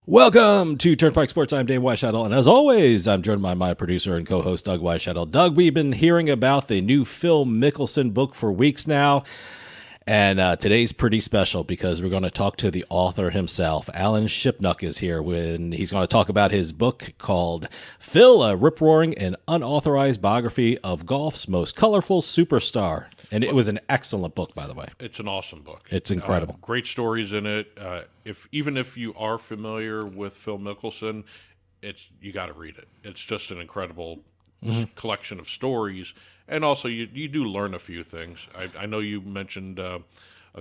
Welcome to Turnpike Sports. I'm Dave Weischadle, and as always, I'm joined by my producer and co-host, Doug Weischadle. Doug, we've been hearing about the new Phil Mickelson book for weeks now, and today's pretty special because we're going to talk to the author himself. Alan Shipnuck is here. He's going to talk about his book called Phil, a rip-roaring and unauthorized biography of golf's most colorful superstar. And it was an excellent book, by the way. It's an awesome book. It's incredible. Great stories in it. Even if you are familiar with Phil Mickelson, you got to read it. It's just an incredible collection of stories, and also you do learn a few things. I know you mentioned a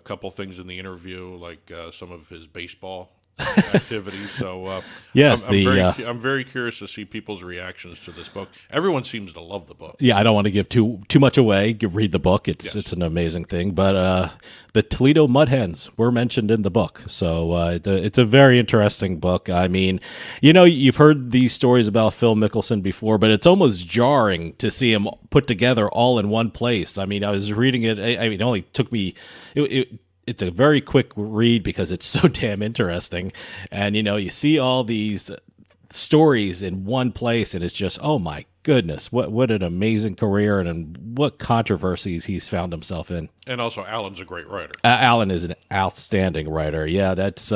couple things in the interview, like some of his baseball activities. So yes, I'm very curious to see people's reactions to this book. Everyone seems to love the book. Yeah, I don't want to give too much away. Read the book; it's an amazing thing. But the Toledo Mud Hens were mentioned in the book, so it's a very interesting book. I mean, you've heard these stories about Phil Mickelson before, but it's almost jarring to see him put together all in one place. I mean, I was reading it. It only took me. It's a very quick read because it's so damn interesting. And, you see all these stories in one place, and it's just, oh, my goodness, what an amazing career and what controversies he's found himself in. And also, Alan's a great writer. Alan is an outstanding writer. Yeah, that's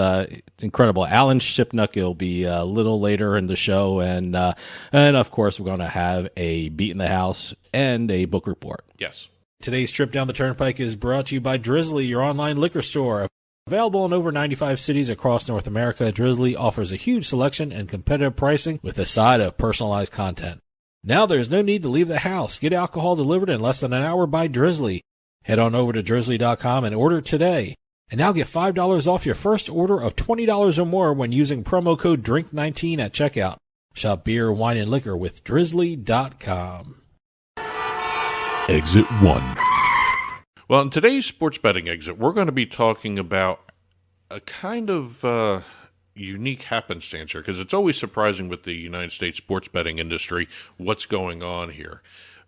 incredible. Alan Shipnuck will be a little later in the show. And of course, we're going to have a Beat in the House and a book report. Yes. Today's trip down the Turnpike is brought to you by Drizzly, your online liquor store. Available in over 95 cities across North America, Drizzly offers a huge selection and competitive pricing with a side of personalized content. Now there's no need to leave the house. Get alcohol delivered in less than an hour by Drizzly. Head on over to drizzly.com and order today. And now get $5 off your first order of $20 or more when using promo code DRINK19 at checkout. Shop beer, wine, and liquor with drizzly.com. Exit 1. Well, in today's sports betting exit, we're going to be talking about a kind of unique happenstance here, because it's always surprising with the United States sports betting industry what's going on here.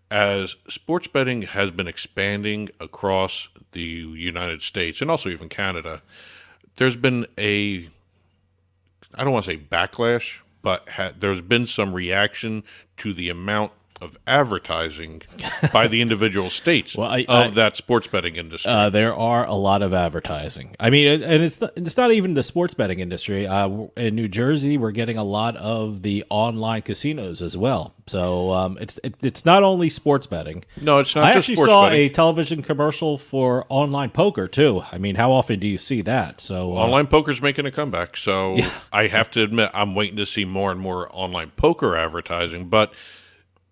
As sports betting has been expanding across the United States and also even Canada, there's been I don't want to say backlash, but there's been some reaction to the amount of advertising by the individual states of that sports betting industry. There are a lot of advertising. I mean, and it's not even the sports betting industry. In New Jersey, we're getting a lot of the online casinos as well. So it's not only sports betting. No, it's not. I just actually sports saw betting. a television commercial for online poker too. I mean, how often do you see that? So online poker's making a comeback. So yeah. I have to admit, I'm waiting to see more and more online poker advertising, but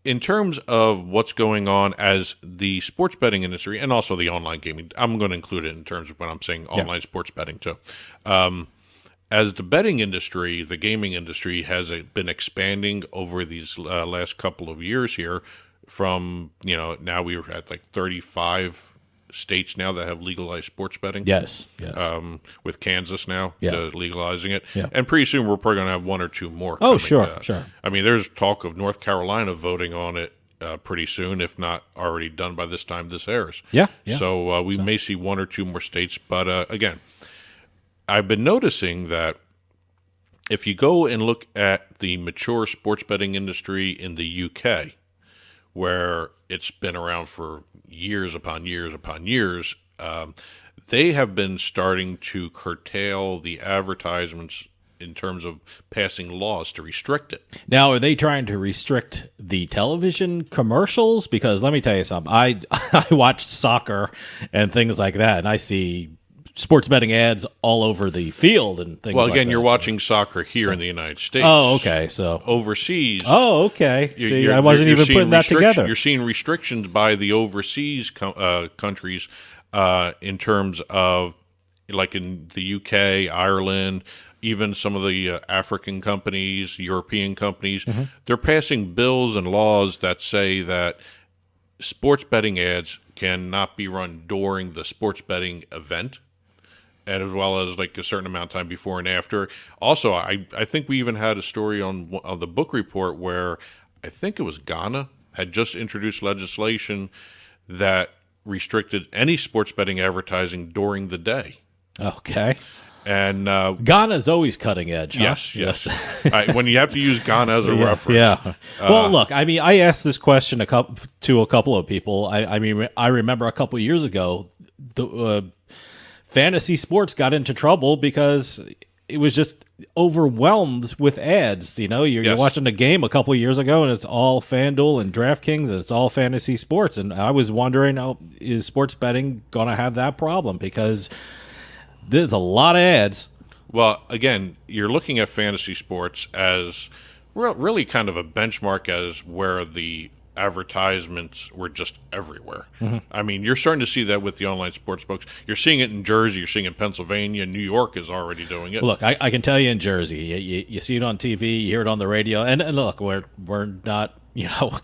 in terms of what's going on as the sports betting industry and also the online gaming, I'm going to include it in terms of when I'm saying online sports betting too. As the betting industry, the gaming industry has been expanding over these last couple of years here from, now we're at like 35 states now that have legalized sports betting. Yes. With Kansas now legalizing it. Yeah. And pretty soon we're probably going to have one or two more coming. Oh, sure. I mean, there's talk of North Carolina voting on it pretty soon, if not already done by this time this airs. Yeah. So we may see one or two more states. But again, I've been noticing that if you go and look at the mature sports betting industry in the UK, where it's been around for years upon years upon years, they have been starting to curtail the advertisements in terms of passing laws to restrict it. Now, are they trying to restrict the television commercials? Because let me tell you something. I watch soccer and things like that, and I see sports betting ads all over the field and things like that. Well, again, you're watching soccer here in the United States. Oh, okay. So overseas. Oh, okay. See, I wasn't even putting that together. You're seeing restrictions by the overseas countries in terms of, like in the UK, Ireland, even some of the African companies, European companies. Mm-hmm. They're passing bills and laws that say that sports betting ads cannot be run during the sports betting event, and as well as like a certain amount of time before and after. Also, I think we even had a story on the book report where I think it was Ghana had just introduced legislation that restricted any sports betting advertising during the day. Okay. And Ghana's always cutting edge. Huh? Yes. When you have to use Ghana as a reference. Yeah. Well, look, I mean, I asked this question to a couple of people. I mean, I remember a couple of years ago, the fantasy sports got into trouble because it was just overwhelmed with ads. You know, you're watching a game a couple of years ago, and it's all FanDuel and DraftKings, and it's all fantasy sports. And I was wondering, is sports betting going to have that problem? Because there's a lot of ads. Well, again, you're looking at fantasy sports as really kind of a benchmark as where the advertisements were just everywhere. I mean, you're starting to see that with the online sports books. You're seeing it in Jersey. You're seeing it in Pennsylvania. New York is already doing it. Look, I can tell you in Jersey, you see it on TV, you hear it on the radio, and look, we're not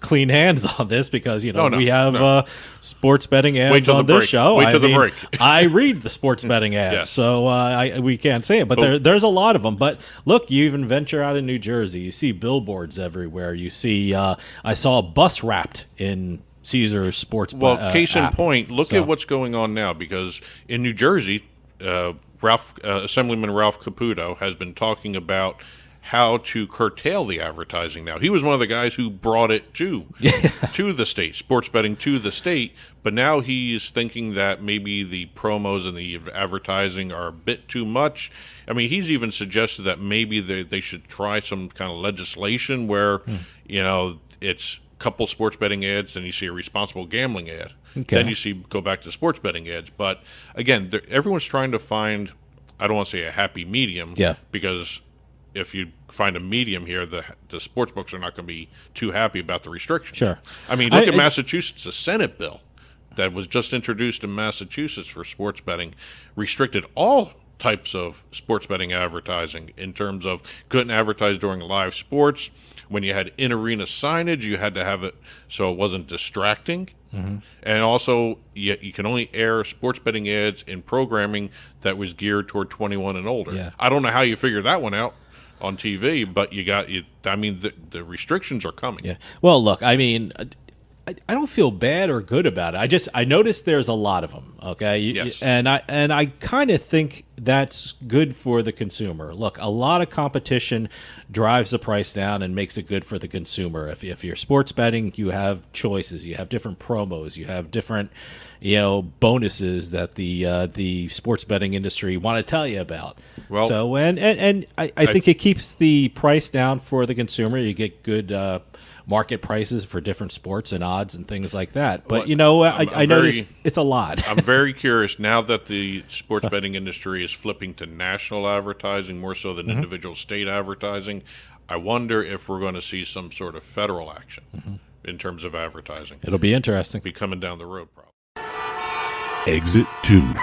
clean hands on this because we have sports betting ads on this show. Wait till the break. I read the sports betting ads, so we can't say it, but there's a lot of them. But look, you even venture out in New Jersey, you see billboards everywhere. You see, I saw a bus wrapped in Caesar's sports. Well, case in app. point, look at what's going on now, because in New Jersey, Assemblyman Ralph Caputo has been talking about how to curtail the advertising now. He was one of the guys who brought it to the state, sports betting to the state, but now he's thinking that maybe the promos and the advertising are a bit too much. I mean, he's even suggested that maybe they should try some kind of legislation where, it's a couple sports betting ads, and you see a responsible gambling ad. Okay. Then you go back to sports betting ads. But again, everyone's trying to find, I don't want to say a happy medium, because if you find a medium here, the sports books are not going to be too happy about the restrictions. Sure. I mean, look at Massachusetts. A Senate bill that was just introduced in Massachusetts for sports betting restricted all types of sports betting advertising in terms of couldn't advertise during live sports. When you had in-arena signage, you had to have it so it wasn't distracting. And also, you can only air sports betting ads in programming that was geared toward 21 and older. Yeah. I don't know how you figured that one out on TV, but the restrictions are coming. Yeah. Well, look, I mean, I don't feel bad or good about it. I noticed there's a lot of them. Okay. Yes. And I kind of think that's good for the consumer. Look, a lot of competition drives the price down and makes it good for the consumer. If you're sports betting, you have choices. You have different promos. You have different, bonuses that the sports betting industry want to tell you about. Well, so and I think it keeps the price down for the consumer. You get good market prices for different sports and odds and things like that. But I notice it's a lot. I'm very curious now that the sports betting industry is flipping to national advertising more so than individual state advertising. I wonder if we're going to see some sort of federal action in terms of advertising. It'll be interesting. Be coming down the road, probably. Exit 2.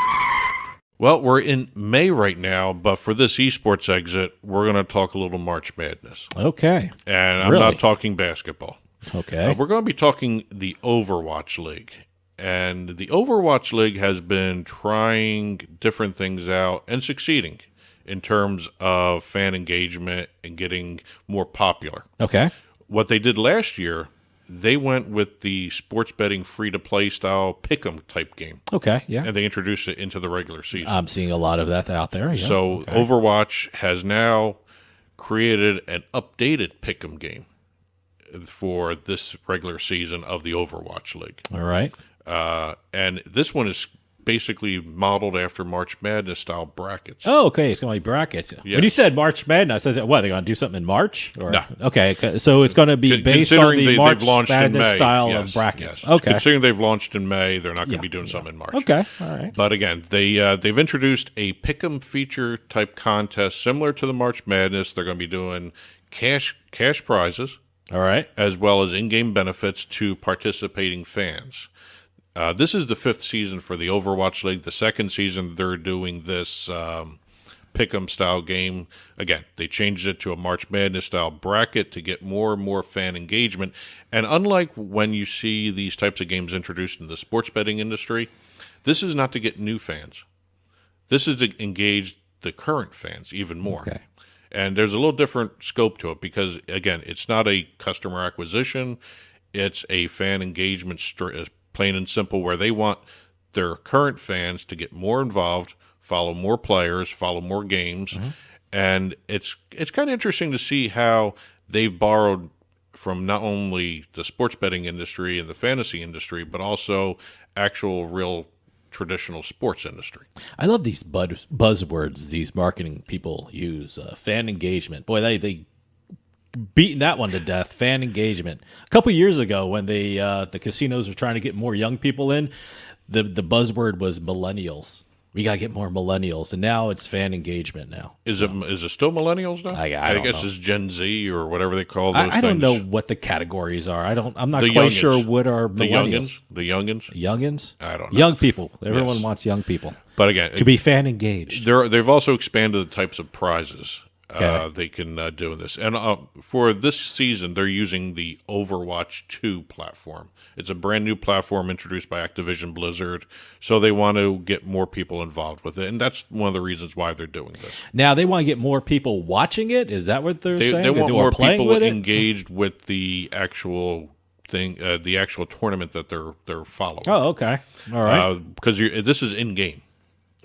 Well, we're in May right now, but for this eSports exit, we're going to talk a little March Madness. Okay. And I'm not talking basketball. Okay. We're going to be talking the Overwatch League. And the Overwatch League has been trying different things out and succeeding in terms of fan engagement and getting more popular. Okay. What they did last year, they went with the sports betting free-to-play style pick'em type game. Okay, yeah. And they introduced it into the regular season. I'm seeing a lot of that out there. Yeah. So Overwatch has now created an updated pick'em game for this regular season of the Overwatch League. All right. And this one is basically modeled after March Madness style brackets. Oh, okay. It's going to be brackets. Yes. When you said March Madness, I said, what, are they going to do something in March? Or? No. Okay, so it's going to be based on the March Madness style of brackets. Yes. Okay. Considering they've launched in May, they're not going to be doing something in March. Okay, all right. But again, they've introduced a pick'em feature type contest similar to the March Madness. They're going to be doing cash prizes. All right. As well as in-game benefits to participating fans. This is the 5th season for the Overwatch League. The 2nd season, they're doing this pick'em style game. Again, they changed it to a March Madness style bracket to get more and more fan engagement. And unlike when you see these types of games introduced in the sports betting industry, this is not to get new fans. This is to engage the current fans even more. Okay. And there's a little different scope to it because, again, it's not a customer acquisition. It's a fan engagement, plain and simple, where they want their current fans to get more involved, follow more players, follow more games, and it's kind of interesting to see how they've borrowed from not only the sports betting industry and the fantasy industry, but also actual real traditional sports industry. I love these buzzwords these marketing people use. Fan engagement. Boy, they beaten that one to death. Fan engagement. A couple years ago, when the casinos were trying to get more young people in, the buzzword was millennials. We gotta get more millennials, and now it's fan engagement. Now is it still millennials now? I guess know. it's Gen Z or whatever they call those. I don't things. know what the categories are. I'm not The quite youngins. sure what are millennials. The youngins. Youngins? I don't know. Young people. Everyone Yes. wants young people But again, to be fan engaged. they've also expanded the types of prizes Okay. they can do in this. And for this season, they're using the Overwatch 2 platform. It's a brand new platform introduced by Activision Blizzard, so they want to get more people involved with it. And that's one of the reasons why they're doing this. Now they want to get more people watching it. Is that what they're saying? They want Or more playing people with it? engaged with the actual thing, the actual tournament that they're following. Oh, okay. All right. Because this is in game,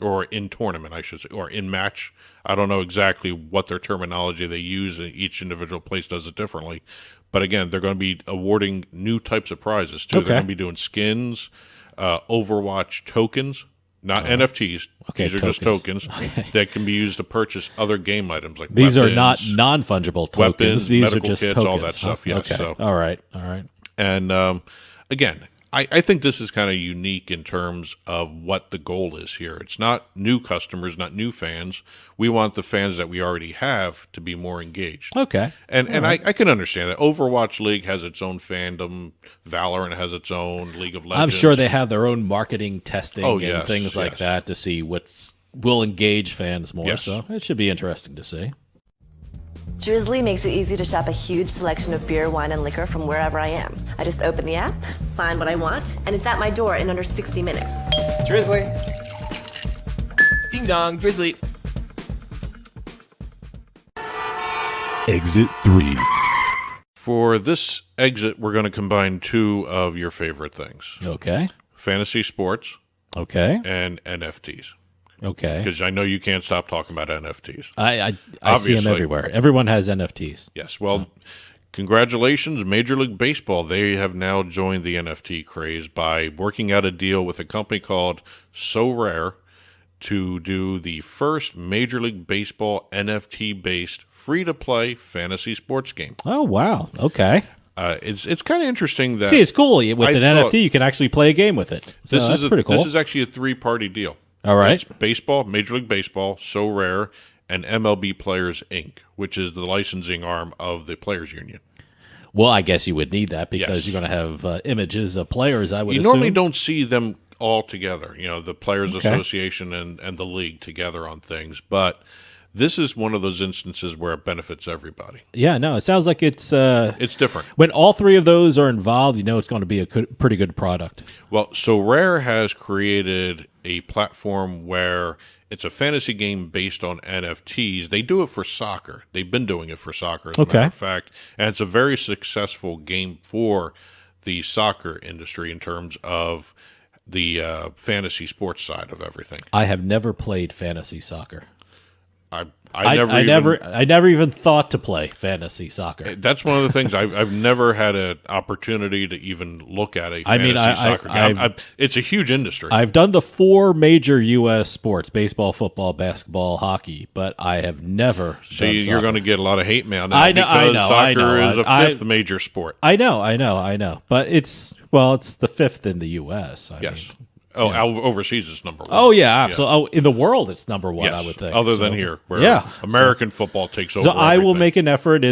or in tournament, I should say, or in match. I don't know exactly what their terminology they use. Each individual place does it differently. But again, they're going to be awarding new types of prizes too. Okay. They're going to be doing skins, Overwatch tokens, not NFTs. Okay, These are just tokens that can be used to purchase other game items like These weapons, are not non-fungible tokens. weapons, These are medical just kits, tokens. all that stuff, yes, Okay. so- All right. All right. And again, I think this is kind of unique in terms of what the goal is here. It's not new customers, not new fans. We want the fans that we already have to be more engaged. Okay. And I can understand that. Overwatch League has its own fandom. Valorant has its own League of Legends. I'm sure they have their own marketing testing and yes, things like yes. that to see will engage fans more. Yes. So it should be interesting to see. Drizzly makes it easy to shop a huge selection of beer, wine, and liquor from wherever I am. I just open the app, find what I want, and it's at my door in under 60 minutes. Drizzly. Ding dong, Drizzly. Exit 3. For this exit, we're going to combine two of your favorite things. Okay. Fantasy sports Okay. and NFTs. Okay. Because I know you can't stop talking about NFTs. I see them Obviously. everywhere. Everyone has NFTs. Yes, well, congratulations, Major League Baseball. They have now joined the NFT craze by working out a deal with a company called So Rare to do the first Major League Baseball NFT-based free-to-play fantasy sports game. Oh, wow. Okay. It's kind of interesting that See, it's cool. With I an thought- NFT, you can actually play a game with it. So that's pretty cool. This is actually a three-party deal. All right. It's baseball, Major League Baseball, So Rare, and MLB Players Inc., which is the licensing arm of the Players Union. Well, I guess you would need that because Yes. you're going to have images of players, I would You assume. normally don't see them all together, the Players Okay. Association and the league together on things, but this is one of those instances where it benefits everybody. Yeah, no, it sounds like it's different. when all three of those are involved, it's going to be a pretty good product. Well, So Rare has created a platform where it's a fantasy game based on NFTs. They do it for soccer. They've been doing it for soccer, as a matter of fact, and it's a very successful game for the soccer industry in terms of the fantasy sports side of everything. I have never played fantasy soccer. I never even thought to play fantasy soccer. That's one of the things I've never had an opportunity to even look at a fantasy soccer game. It's a huge industry. I've done the 4 major U.S. sports: baseball, football, basketball, hockey, but I have never. So done you're soccer. going to get a lot of hate mail now I know, because soccer is a I- fifth major sport. I know, but it's the 5th in the U.S. I Yes. mean. Overseas is number one. Oh yeah, absolutely. Oh, in the world, it's number 1. Yes. I would think. Other than So, here, where yeah. American football takes over. So I will everything. make an effort.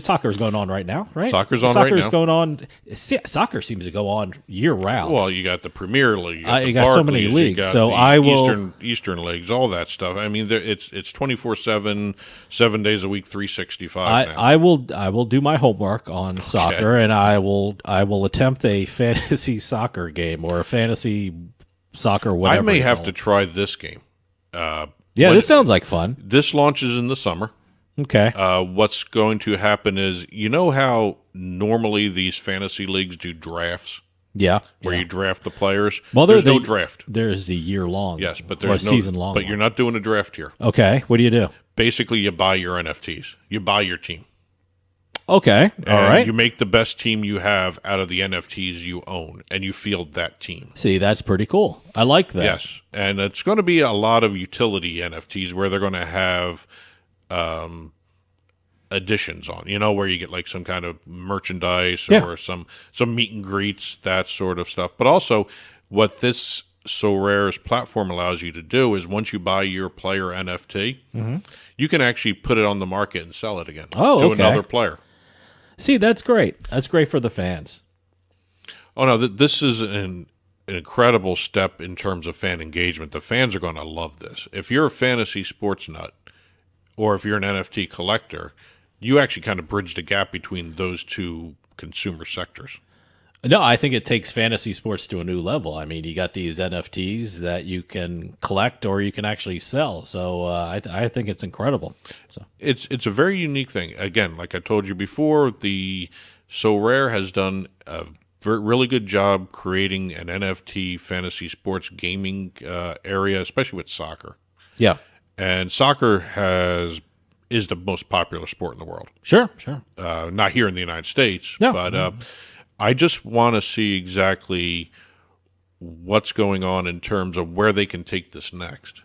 Soccer's going on right now, right? Soccer's on right now. going on. Soccer seems to go on year round. Well, you got the Premier League, you got so many Barclays, leagues, you got so the I will- Eastern leagues, all that stuff. I mean, it's 24/7, 7 days a week, 365. now. I will do my homework on soccer, and I will attempt a fantasy soccer game or a fantasy soccer whatever. I may you have call to it. try this game. Yeah, when- this sounds like fun. This launches in the summer. Okay. What's going to happen is, how normally these fantasy leagues do drafts? Yeah. where yeah. you draft the players. Well, there's no draft. There's a year long. Yes, but or there's a season long. But you're not doing a draft here. Okay. What do you do? Basically, you buy your NFTs. You buy your team. Okay. All And right. you make the best team you have out of the NFTs you own, and you field that team. See, that's pretty cool. I like that. Yes, and it's going to be a lot of utility NFTs where they're going to have additions on, where you get like some kind of merchandise or some meet and greets, that sort of stuff. But also, what this So Rare's platform allows you to do is once you buy your player NFT, you can actually put it on the market and sell it again to another player. See, that's great. That's great for the fans. Oh, no, this is an incredible step in terms of fan engagement. The fans are going to love this. If you're a fantasy sports nut or if you're an NFT collector, you actually kind of bridge the gap between those two consumer sectors. No, I think it takes fantasy sports to a new level. I mean, you got these NFTs that you can collect or you can actually sell. So I think it's incredible. So it's a very unique thing. Again, like I told you before, the So Rare has done a really good job creating an NFT fantasy sports gaming area, especially with soccer. yeah, And soccer is the most popular sport in the world. sure. Not here in the United States, No. but I just want to see exactly what's going on in terms of where they can take this next.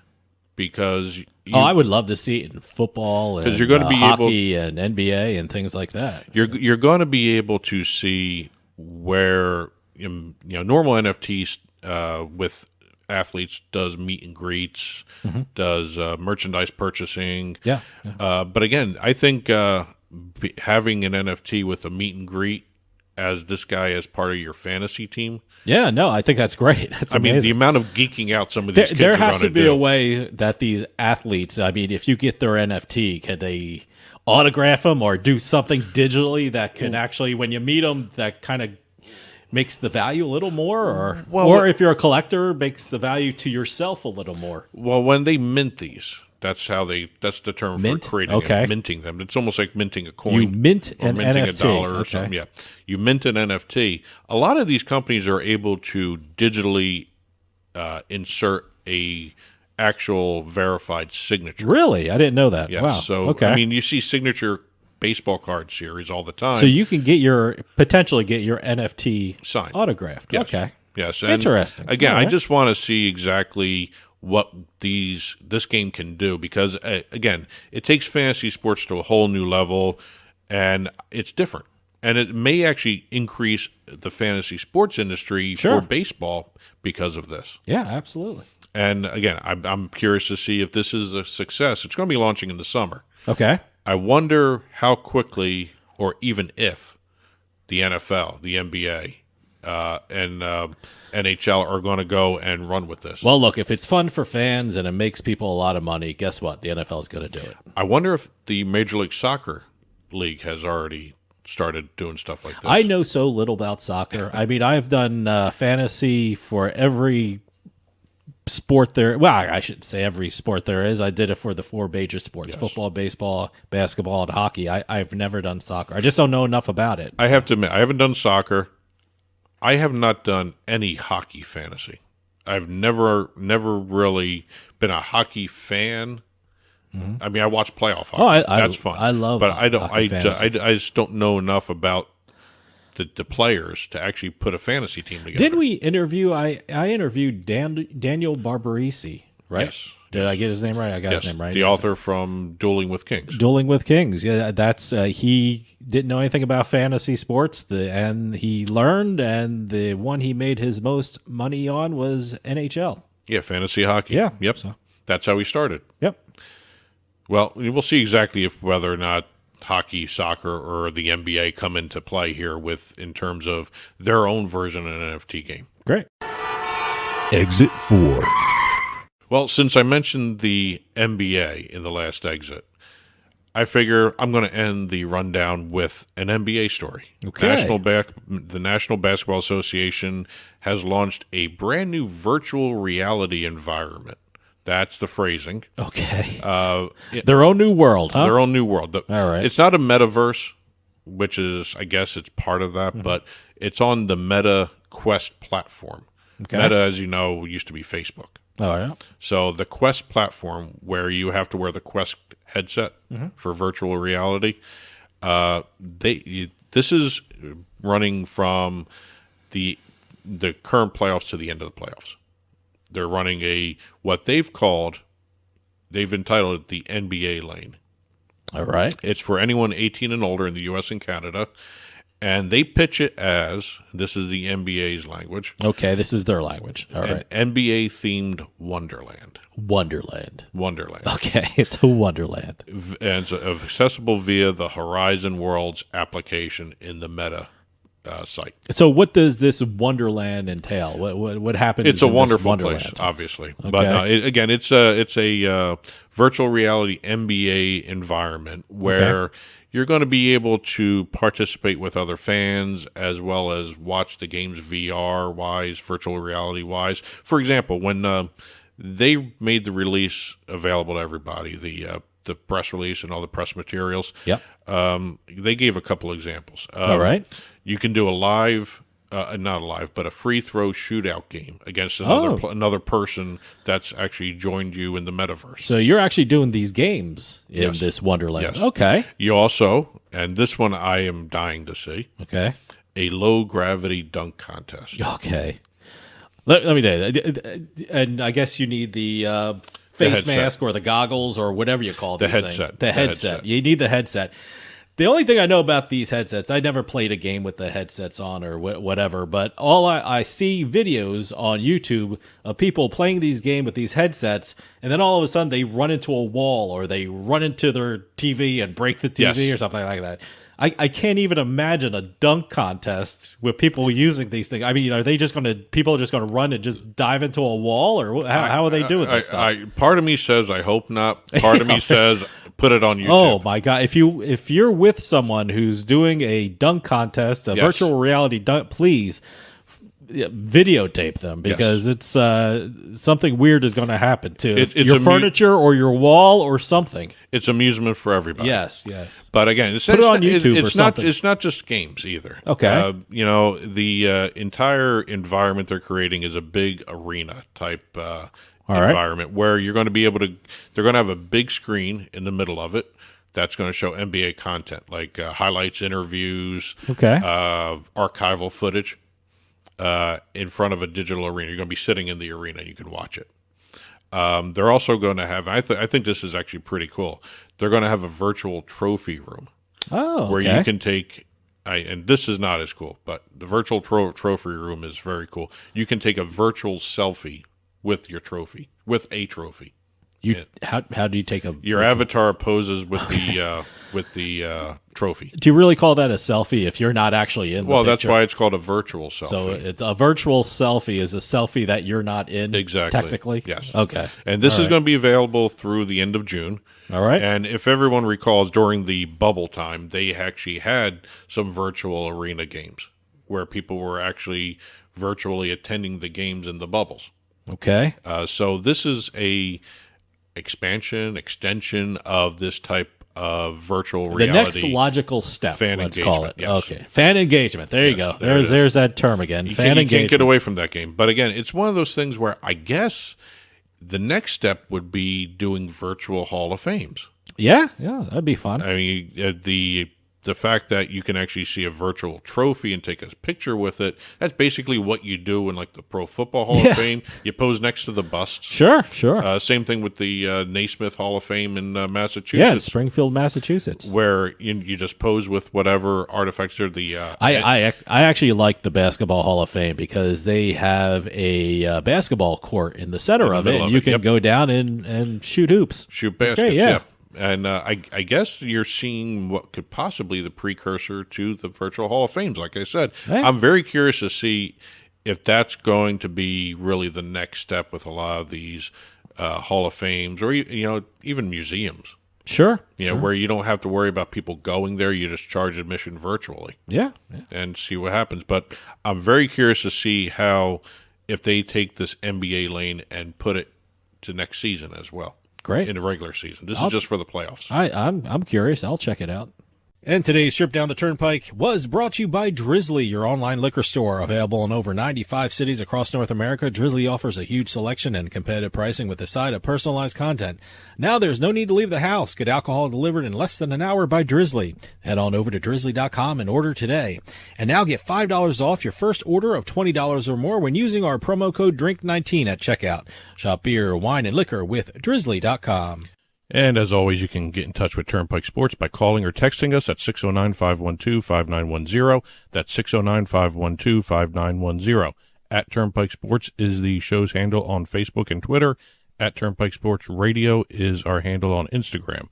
Because I would love to see it in football and you're going to be hockey and NBA and things like that. you're going to be able to see where normal NFTs with athletes does meet and greets, does merchandise purchasing. Yeah. But again, I think having an NFT with a meet and greet as this guy as part of your fantasy team. Yeah, no, I think that's great. That's amazing. The amount of geeking out some of these kids there are has going to be do. a way that these athletes, I mean, if you get their NFT, can they autograph them or do something digitally that can actually, when you meet them, that kind of makes the value a little more? Or if you're a collector, makes the value to yourself a little more? Well, when they mint these, that's the term Mint? for creating Okay. and minting them. It's almost like minting a coin. You mint or an minting NFT. a dollar or Okay. something. Yeah. You mint an NFT. A lot of these companies are able to digitally insert a actual verified signature. Really? I didn't know that. Yes. Wow. So, okay. you see signature baseball card series all the time. So you can potentially get your NFT Signed. autographed. Yes. Okay. Yes. And Interesting. Again, All I right. just want to see exactly what this game can do because, again, it takes fantasy sports to a whole new level, and it's different. And it may actually increase the fantasy sports industry Sure. for baseball because of this. Yeah, absolutely. And again, I'm curious to see if this is a success. It's going to be launching in the summer. Okay. I wonder how quickly, or even if, the NFL, the NBA, and NHL are going to go and run with this. Well, look, if it's fun for fans and it makes people a lot of money, guess what? The NFL is going to do it. I wonder if the Major League Soccer League has already started doing stuff like this. I know so little about soccer. I mean, I've done fantasy for every sport there. Well, I shouldn't say every sport there is. I did it for the four major sports: football, baseball, basketball, and hockey. I've never done soccer. I just don't know enough about it. I have to admit, I haven't done soccer. I have not done any hockey fantasy. I've never really been a hockey fan. I mean, I watch playoff hockey. That's fun. I love, but I don't. hockey fantasy. I just don't know enough about the players to actually put a fantasy team together. Did we interview? I interviewed Daniel Barbarisi, right? Yes. Did I get his name right? I got Yes, his name right. the author from Dueling with Kings. Dueling with Kings. Yeah, that's he didn't know anything about fantasy sports, and he learned, and the one he made his most money on was NHL. Yeah, fantasy hockey. Yeah, Yep. so- That's how he started. Yep. Well, we'll see exactly whether or not hockey, soccer, or the NBA come into play here in terms of their own version of an NFT game. Great. Exit 4. Well, since I mentioned the NBA in the last exit, I figure I'm going to end the rundown with an NBA story. Okay. The National Basketball Association has launched a brand new virtual reality environment. That's the phrasing. Okay. Their own new world, huh? Their own new world. All right. It's not a metaverse. which is, I guess it's part of that, but it's on the Meta Quest platform. Okay. Meta, as you know, used to be Facebook. Oh, yeah. So the Quest platform, where you have to wear the Quest headset for virtual reality, this is running from the current playoffs to the end of the playoffs. They're running what they've entitled it the NBA lane. All right. It's for anyone 18 and older in the U.S. and Canada, and they pitch it as, this is the NBA's language. Okay, this is their language. All right. An NBA-themed Wonderland. Wonderland. Okay, it's a Wonderland. And it's accessible via the Horizon Worlds application in the Meta site. So what does this Wonderland entail? What happens? It's a in this wonderful Wonderland? place, obviously. Okay. But again, it's a virtual reality NBA environment where you're going to be able to participate with other fans as well as watch the games VR-wise, virtual reality-wise. For example, when they made the release available to everybody, the press release and all the press materials, they gave a couple examples. All right. You can do a free throw shootout game against another person that's actually joined you in the metaverse. So you're actually doing these games in this Wonderland. Yes. Okay. You also, and this one I am dying to see, Okay. a low gravity dunk contest. Okay. Let me tell you, and I guess you need the face headset. mask or the goggles or whatever you call The these headset. things. The The headset. headset. You need the headset. The only thing I know about these headsets, I never played a game with the headsets on or whatever, but all I see videos on YouTube of people playing these games with these headsets, and then all of a sudden they run into a wall or they run into their TV and break the TV or something like that. I can't even imagine a dunk contest with people using these things. I mean, are they just people are just going to run and just dive into a wall, or how are they doing this stuff? Part of me says I hope not. Part of me says put it on YouTube. Oh my God! If you're with someone who's doing a dunk contest, a virtual reality dunk, please videotape them, because it's something weird is going to happen too. It's your furniture or your wall or something. It's amusement for everybody. Yes. But again, Put it on YouTube or something. It's not just games either. Okay. The entire environment they're creating is a big arena type environment where you're going to be able to. They're going to have a big screen in the middle of it that's going to show NBA content like highlights, interviews, archival footage. In front of a digital arena. You're going to be sitting in the arena and you can watch it. They're also going to have, I think this is actually pretty cool, they're going to have a virtual trophy room. Where you can take, and this is not as cool, but the virtual trophy room is very cool. You can take a virtual selfie with your trophy, with a trophy. How do you take your avatar poses with the trophy? Do you really call that a selfie if you're not actually in the picture? That's why it's called a virtual selfie. So it's a virtual selfie is a selfie that you're not in. Exactly. Technically? Yes. Okay. And this is going to be available through the end of June. All right. And if everyone recalls, during the bubble time, they actually had some virtual arena games where people were actually virtually attending the games in the bubbles. Okay. So this is a extension of this type of virtual reality. The next logical step, let's call it. Yes. Okay. Fan engagement. There you go. There's that term again. You engagement. can't get away from that game. But again, it's one of those things where I guess the next step would be doing virtual Hall of Fames. Yeah, that'd be fun. I mean, the fact that you can actually see a virtual trophy and take a picture with it, that's basically what you do in like the Pro Football Hall of Fame. You pose next to the busts. Sure. Same thing with the Naismith Hall of Fame in Massachusetts. Yeah, in Springfield, Massachusetts. Where you just pose with whatever artifacts are the... I actually like the Basketball Hall of Fame because they have a basketball court in the center of it, and you can go down and shoot hoops. Shoot baskets, great, yeah. And I guess you're seeing what could possibly the precursor to the virtual Hall of Fames. Like I said, I'm very curious to see if that's going to be really the next step with a lot of these Hall of Fames or even museums. Sure. Where you don't have to worry about people going there. You just charge admission virtually. Yeah. And see what happens. But I'm very curious to see how if they take this NBA lane and put it to next season as well. Great. In the regular season. This is just for the playoffs. I'm curious. I'll check it out. And today's trip down the Turnpike was brought to you by Drizzly, your online liquor store. Available in over 95 cities across North America, Drizzly offers a huge selection and competitive pricing with a side of personalized content. Now there's no need to leave the house. Get alcohol delivered in less than an hour by Drizzly. Head on over to drizzly.com and order today. And now get $5 off your first order of $20 or more when using our promo code DRINK19 at checkout. Shop beer, wine, and liquor with drizzly.com. And as always, you can get in touch with Turnpike Sports by calling or texting us at 609-512-5910. That's 609-512-5910. At Turnpike Sports is the show's handle on Facebook and Twitter. At Turnpike Sports Radio is our handle on Instagram.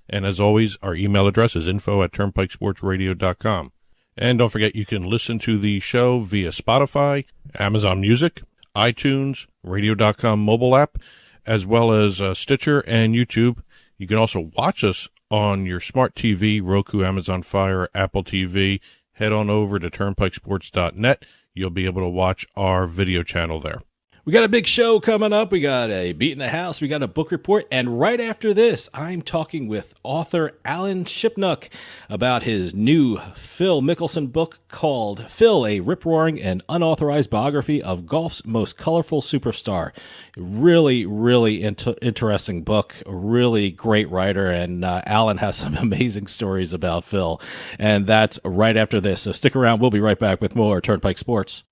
And as always, our email address is info@turnpikesportsradio.com. And don't forget, you can listen to the show via Spotify, Amazon Music, iTunes, radio.com mobile app, as well as Stitcher and YouTube. You can also watch us on your smart TV, Roku, Amazon Fire, Apple TV. Head on over to turnpikesports.net. You'll be able to watch our video channel there. We got a big show coming up. We got a Beat in the House. We got a book report. And right after this, I'm talking with author Alan Shipnuck about his new Phil Mickelson book called Phil, a rip-roaring and unauthorized biography of golf's most colorful superstar. Really, really interesting book. A really great writer. And Alan has some amazing stories about Phil. And that's right after this. So stick around. We'll be right back with more Turnpike Sports.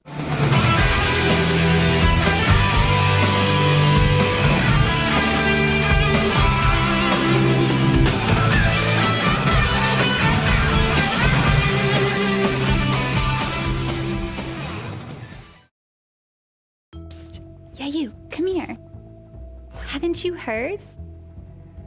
Yeah, you, come here. Haven't you heard?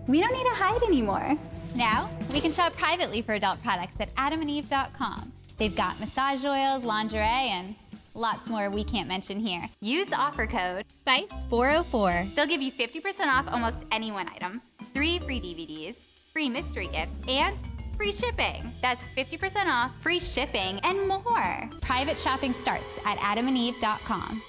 We don't need to hide anymore. Now, we can shop privately for adult products at Adamandeve.com. They've got massage oils, lingerie, and lots more we can't mention here. Use offer code SPICE404. They'll give you 50% off almost any one item, 3 free DVDs, free mystery gift, and free shipping. That's 50% off, free shipping, and more. Private shopping starts at Adamandeve.com.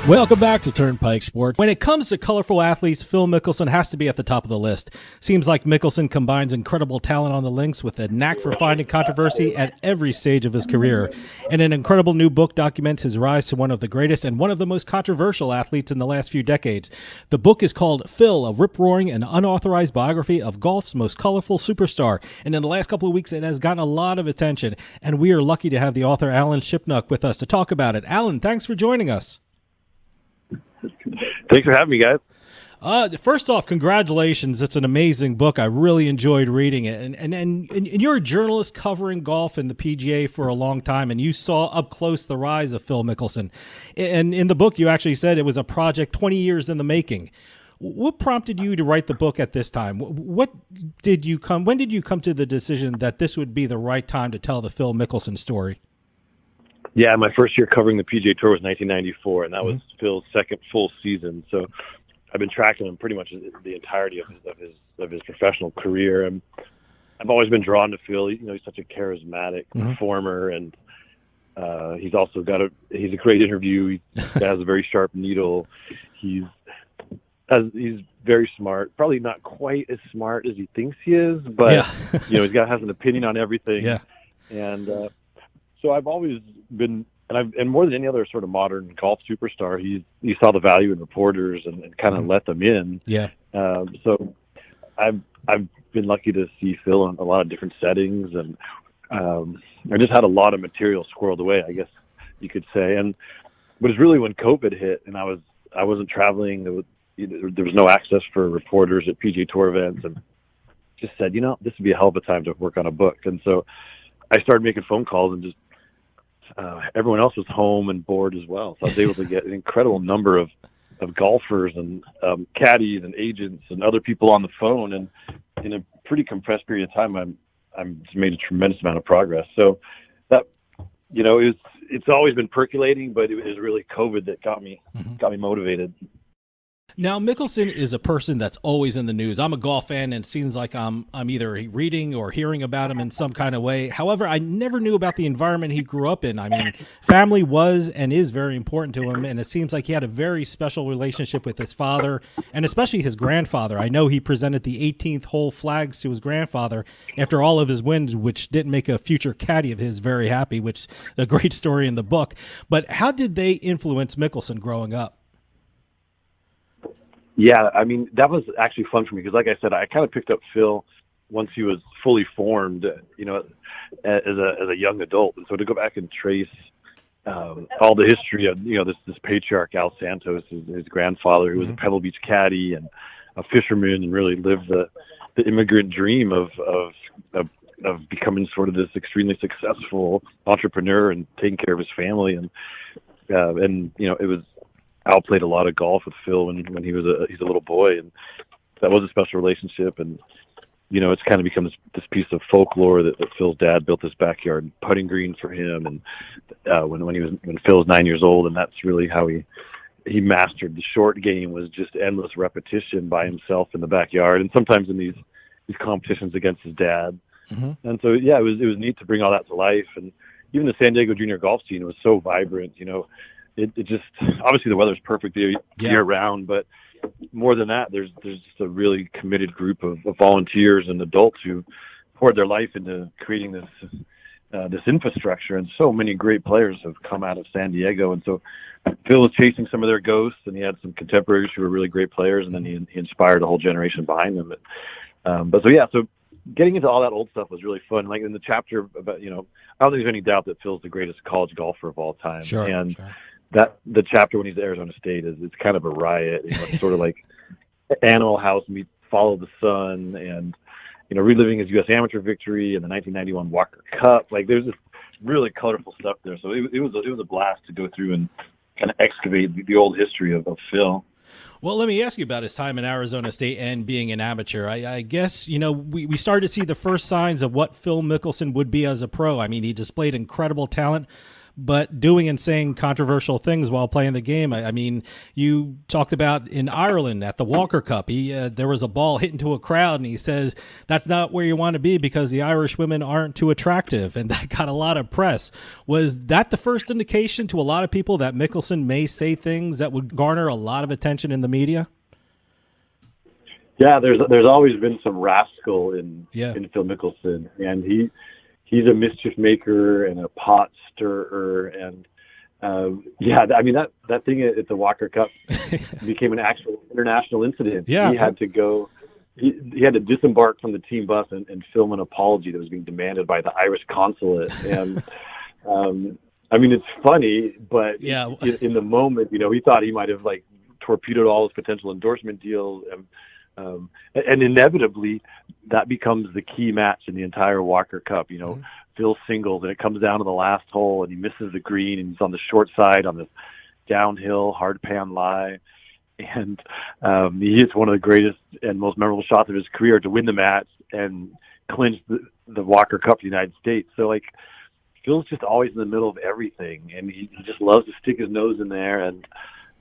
Welcome back to Turnpike Sports. When it comes to colorful athletes, Phil Mickelson has to be at the top of the list. Seems like Mickelson combines incredible talent on the links with a knack for finding controversy at every stage of his career. And an incredible new book documents his rise to one of the greatest and one of the most controversial athletes in the last few decades. The book is called Phil, a rip-roaring and unauthorized biography of golf's most colorful superstar. And in the last couple of weeks, it has gotten a lot of attention. And we are lucky to have the author Alan Shipnuck with us to talk about it. Alan, thanks for joining us. Thanks for having me, guys. First off, congratulations. It's an amazing book. I really enjoyed reading it. And you're a journalist covering golf and the PGA for a long time, and you saw up close the rise of Phil Mickelson. And in the book, you actually said it was a project 20 years in the making. What prompted you to write the book at this time? When did you come to the decision that this would be the right time to tell the Phil Mickelson story? Yeah, my first year covering the PGA Tour was 1994, and that was Phil's second full season. So I've been tracking him pretty much the entirety of his professional career. And I've always been drawn to Phil. You know, he's such a charismatic performer, and he's also he's a great interview. He has a very sharp needle. He's very smart. Probably not quite as smart as he thinks he is, but you know, has an opinion on everything. Yeah, and so I've always been, and more than any other sort of modern golf superstar, he saw the value in reporters and kind of let them in. Yeah. So I've been lucky to see Phil in a lot of different settings, and I just had a lot of material squirreled away, I guess you could say. And it was really when COVID hit, and I wasn't traveling. There was no access for reporters at PGA Tour events, and just said, you know, this would be a hell of a time to work on a book. And so I started making phone calls, and just everyone else was home and bored as well. So I was able to get an incredible number of golfers and caddies and agents and other people on the phone. And in a pretty compressed period of time, I'm made a tremendous amount of progress. So that, you know, it's always been percolating, but it was really COVID that got me motivated. Now, Mickelson is a person that's always in the news. I'm a golf fan, and it seems like I'm either reading or hearing about him in some kind of way. However, I never knew about the environment he grew up in. I mean, family was and is very important to him, and it seems like he had a very special relationship with his father and especially his grandfather. I know he presented the 18th hole flags to his grandfather after all of his wins, which didn't make a future caddy of his very happy, which is a great story in the book. But how did they influence Mickelson growing up? Yeah, I mean, that was actually fun for me because, like I said, I kind of picked up Phil once he was fully formed, as a young adult. And so to go back and trace all the history of, this patriarch, Al Santos, his grandfather, who was a Pebble Beach caddy and a fisherman and really lived the immigrant dream of becoming sort of this extremely successful entrepreneur and taking care of his family. And it was, Al played a lot of golf with Phil when he's a little boy, and that was a special relationship. And it's kind of become this piece of folklore that Phil's dad built this backyard putting green for him, and when Phil was 9 years old, and that's really how he mastered the short game, was just endless repetition by himself in the backyard, and sometimes in these competitions against his dad. Mm-hmm. And so it was neat to bring all that to life. And even the San Diego junior golf scene was so vibrant. It just, obviously the weather's perfect year round, but more than that, there's just a really committed group of volunteers and adults who poured their life into creating this infrastructure. And so many great players have come out of San Diego. And so Phil was chasing some of their ghosts, and he had some contemporaries who were really great players, and then he inspired a whole generation behind them. So getting into all that old stuff was really fun. Like in the chapter about, I don't think there's any doubt that Phil's the greatest college golfer of all time. Sure. That the chapter when he's at Arizona State it's kind of a riot. It's sort of like Animal House meets Follow the Sun, and reliving his U.S. amateur victory and the 1991 Walker Cup. Like there's this really colorful stuff there. So it was a blast to go through and kind of excavate the old history of Phil. Well, let me ask you about his time in Arizona State and being an amateur. I guess, we started to see the first signs of what Phil Mickelson would be as a pro. I mean, he displayed incredible talent, but doing and saying controversial things while playing the game. I mean, you talked about in Ireland at the Walker Cup, there was a ball hit into a crowd, and he says that's not where you want to be because the Irish women aren't too attractive, and that got a lot of press. Was that the first indication to a lot of people that Mickelson may say things that would garner a lot of attention in the media? Yeah, there's always been some rascal in Phil Mickelson, and he's a mischief maker and a pot stirrer. And I mean, that thing at the Walker Cup became an actual international incident. Yeah. He had to go, he had to disembark from the team bus and film an apology that was being demanded by the Irish consulate. And I mean, it's funny, but in the moment, he thought he might have like torpedoed all his potential endorsement deals. And inevitably, that becomes the key match in the entire Walker Cup. Mm-hmm. Phil singles, and it comes down to the last hole, and he misses the green, and he's on the short side on this downhill hard pan lie, and he hits one of the greatest and most memorable shots of his career to win the match and clinch the Walker Cup for the United States. So like, Phil's just always in the middle of everything, and he just loves to stick his nose in there. And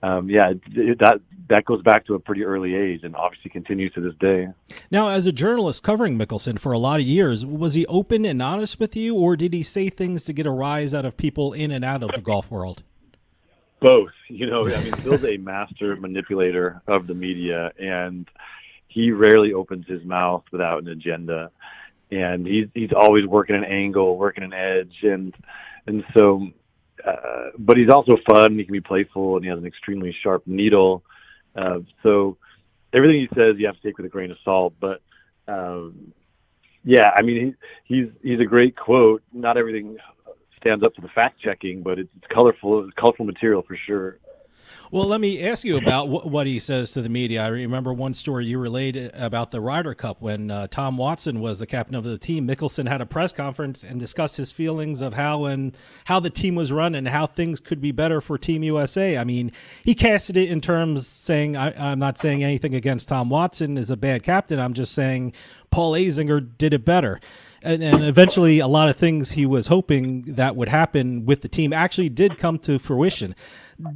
that goes back to a pretty early age and obviously continues to this day. Now, as a journalist covering Mickelson for a lot of years, was he open and honest with you, or did he say things to get a rise out of people in and out of the golf world? Both. I mean, Phil's a master manipulator of the media, and he rarely opens his mouth without an agenda. And he's always working an angle, working an edge, and so. But he's also fun. He can be playful, and he has an extremely sharp needle. So everything he says, you have to take with a grain of salt. But I mean, he's a great quote. Not everything stands up to the fact checking, but it's colorful. It's colorful material for sure. Well, let me ask you about what he says to the media. I remember one story you relayed about the Ryder Cup when Tom Watson was the captain of the team. Mickelson had a press conference and discussed his feelings of how the team was run and how things could be better for Team USA. I mean, he casted it in terms saying, I'm not saying anything against Tom Watson is a bad captain. I'm just saying Paul Azinger did it better. and eventually a lot of things he was hoping that would happen with the team actually did come to fruition.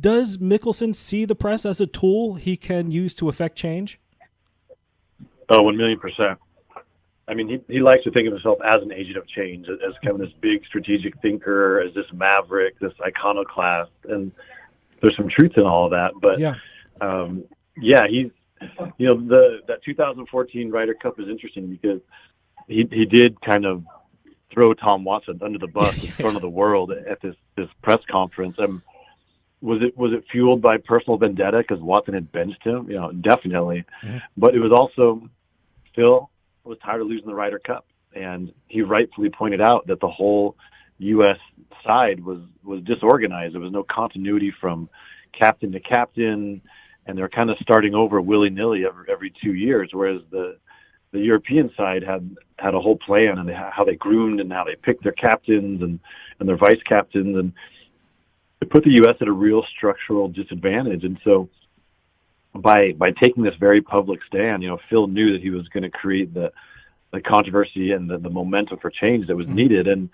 Does Mickelson see the press as a tool he can use to affect change? Oh, 1,000,000%. I mean, he likes to think of himself as an agent of change, as kind of this big strategic thinker, as this maverick, this iconoclast, and there's some truth in all of that. But he's, that 2014 Ryder Cup is interesting because he did kind of throw Tom Watson under the bus in front of the world at this press conference. Was it fueled by personal vendetta because Watson had benched him? Definitely. Mm-hmm. But it was also Phil was tired of losing the Ryder Cup, and he rightfully pointed out that the whole U.S. side was disorganized. There was no continuity from captain to captain, and they're kind of starting over willy-nilly every 2 years, whereas the European side had a whole plan and how they groomed and how they picked their captains and their vice captains, and it put the U.S. at a real structural disadvantage. And so by taking this very public stand, Phil knew that he was going to create the controversy and the momentum for change that was needed. And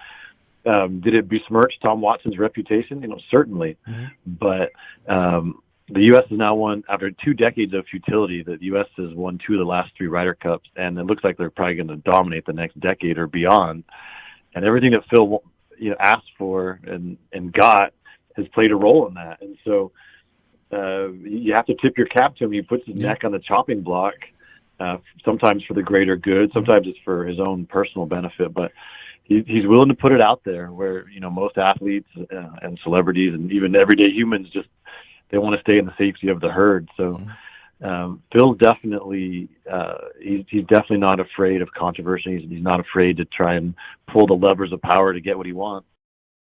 did it besmirch Tom Watson's reputation? Certainly. Mm-hmm. But the U.S. has now won, after 2 decades of futility, the U.S. has won 2 of the last 3 Ryder Cups, and it looks like they're probably going to dominate the next decade or beyond. And everything that Phil asked for and got has played a role in that. And so you have to tip your cap to him. He puts his neck on the chopping block, sometimes for the greater good, sometimes it's for his own personal benefit, but he's willing to put it out there where, most athletes and celebrities and even everyday humans they want to stay in the safety of the herd. So Phil's definitely, he's definitely not afraid of controversy. He's not afraid to try and pull the levers of power to get what he wants.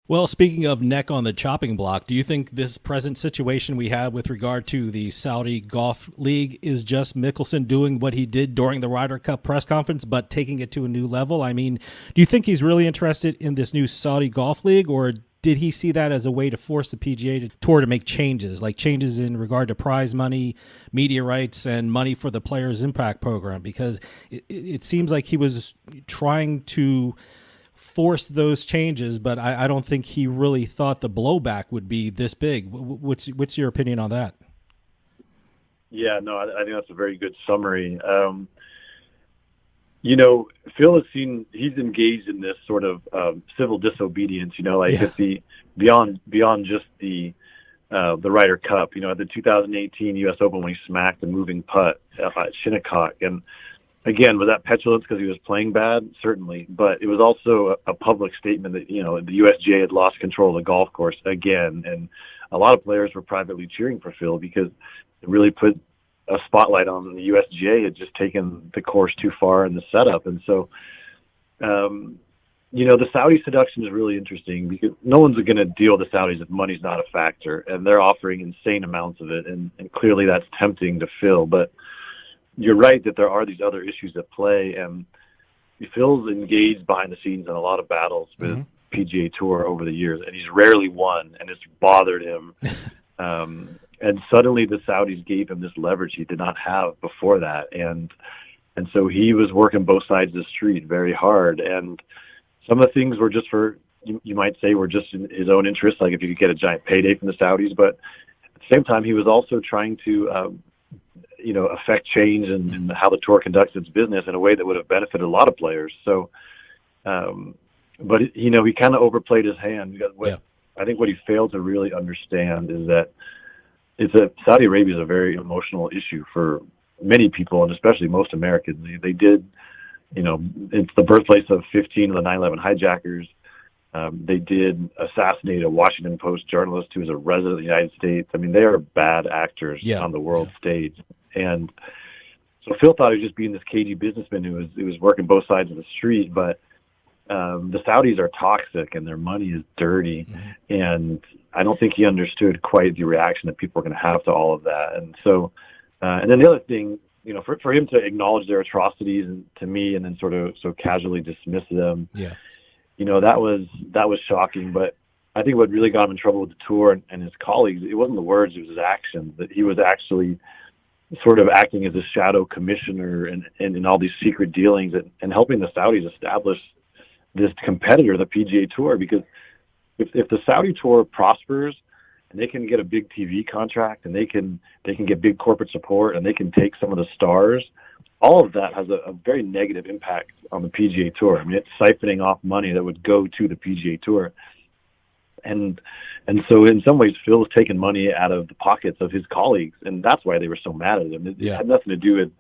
Well, speaking of neck on the chopping block, do you think this present situation we have with regard to the Saudi Golf League is just Mickelson doing what he did during the Ryder Cup press conference, but taking it to a new level? I mean, do you think he's really interested in this new Saudi Golf League, or did he see that as a way to force the PGA Tour to make changes, like changes in regard to prize money, media rights, and money for the Players Impact Program? Because it seems like he was trying to force those changes, but I don't think he really thought the blowback would be this big. What's your opinion on that? Yeah, no, I think that's a very good summary. Phil he's engaged in this sort of civil disobedience, at the beyond just the Ryder Cup, at the 2018 U.S. Open when he smacked a moving putt at Shipnuck. And again, was that petulance because he was playing bad? Certainly. But it was also a public statement that, the USGA had lost control of the golf course again. And a lot of players were privately cheering for Phil because it really put a spotlight on the USGA had just taken the course too far in the setup. And so, the Saudi seduction is really interesting because no one's going to deal with the Saudis if money's not a factor. And they're offering insane amounts of it. And clearly that's tempting to Phil. But you're right that there are these other issues at play, and Phil's engaged behind the scenes in a lot of battles with PGA Tour over the years, and he's rarely won, and it's bothered him. And suddenly the Saudis gave him this leverage he did not have before that, and so he was working both sides of the street very hard. And some of the things were just you might say, were just in his own interest, like if you could get a giant payday from the Saudis, but at the same time he was also trying to affect change in how the tour conducts its business in a way that would have benefited a lot of players. So, but he kind of overplayed his hand. Because I think what he failed to really understand is that Saudi Arabia is a very emotional issue for many people, and especially most Americans. They did, it's the birthplace of 15 of the 9/11 hijackers. They did assassinate a Washington Post journalist who was a resident of the United States. I mean, they are bad actors on the world stage. And so Phil thought he was just being this cagey businessman who was working both sides of the street. But the Saudis are toxic and their money is dirty. And I don't think he understood quite the reaction that people are going to have to all of that. And so, and then the other thing, for him to acknowledge their atrocities to me and then sort of so casually dismiss them. That was shocking. But I think what really got him in trouble with the tour and his colleagues, it wasn't the words, it was his actions, that he was actually sort of acting as a shadow commissioner and in all these secret dealings and helping the Saudis establish this competitor, the PGA Tour, because if the Saudi Tour prospers and they can get a big TV contract and they can get big corporate support and they can take some of the stars, all of that has a very negative impact on the PGA Tour. I mean, it's siphoning off money that would go to the PGA Tour. And so in some ways, Phil's taken money out of the pockets of his colleagues, and that's why they were so mad at him. It had nothing to do with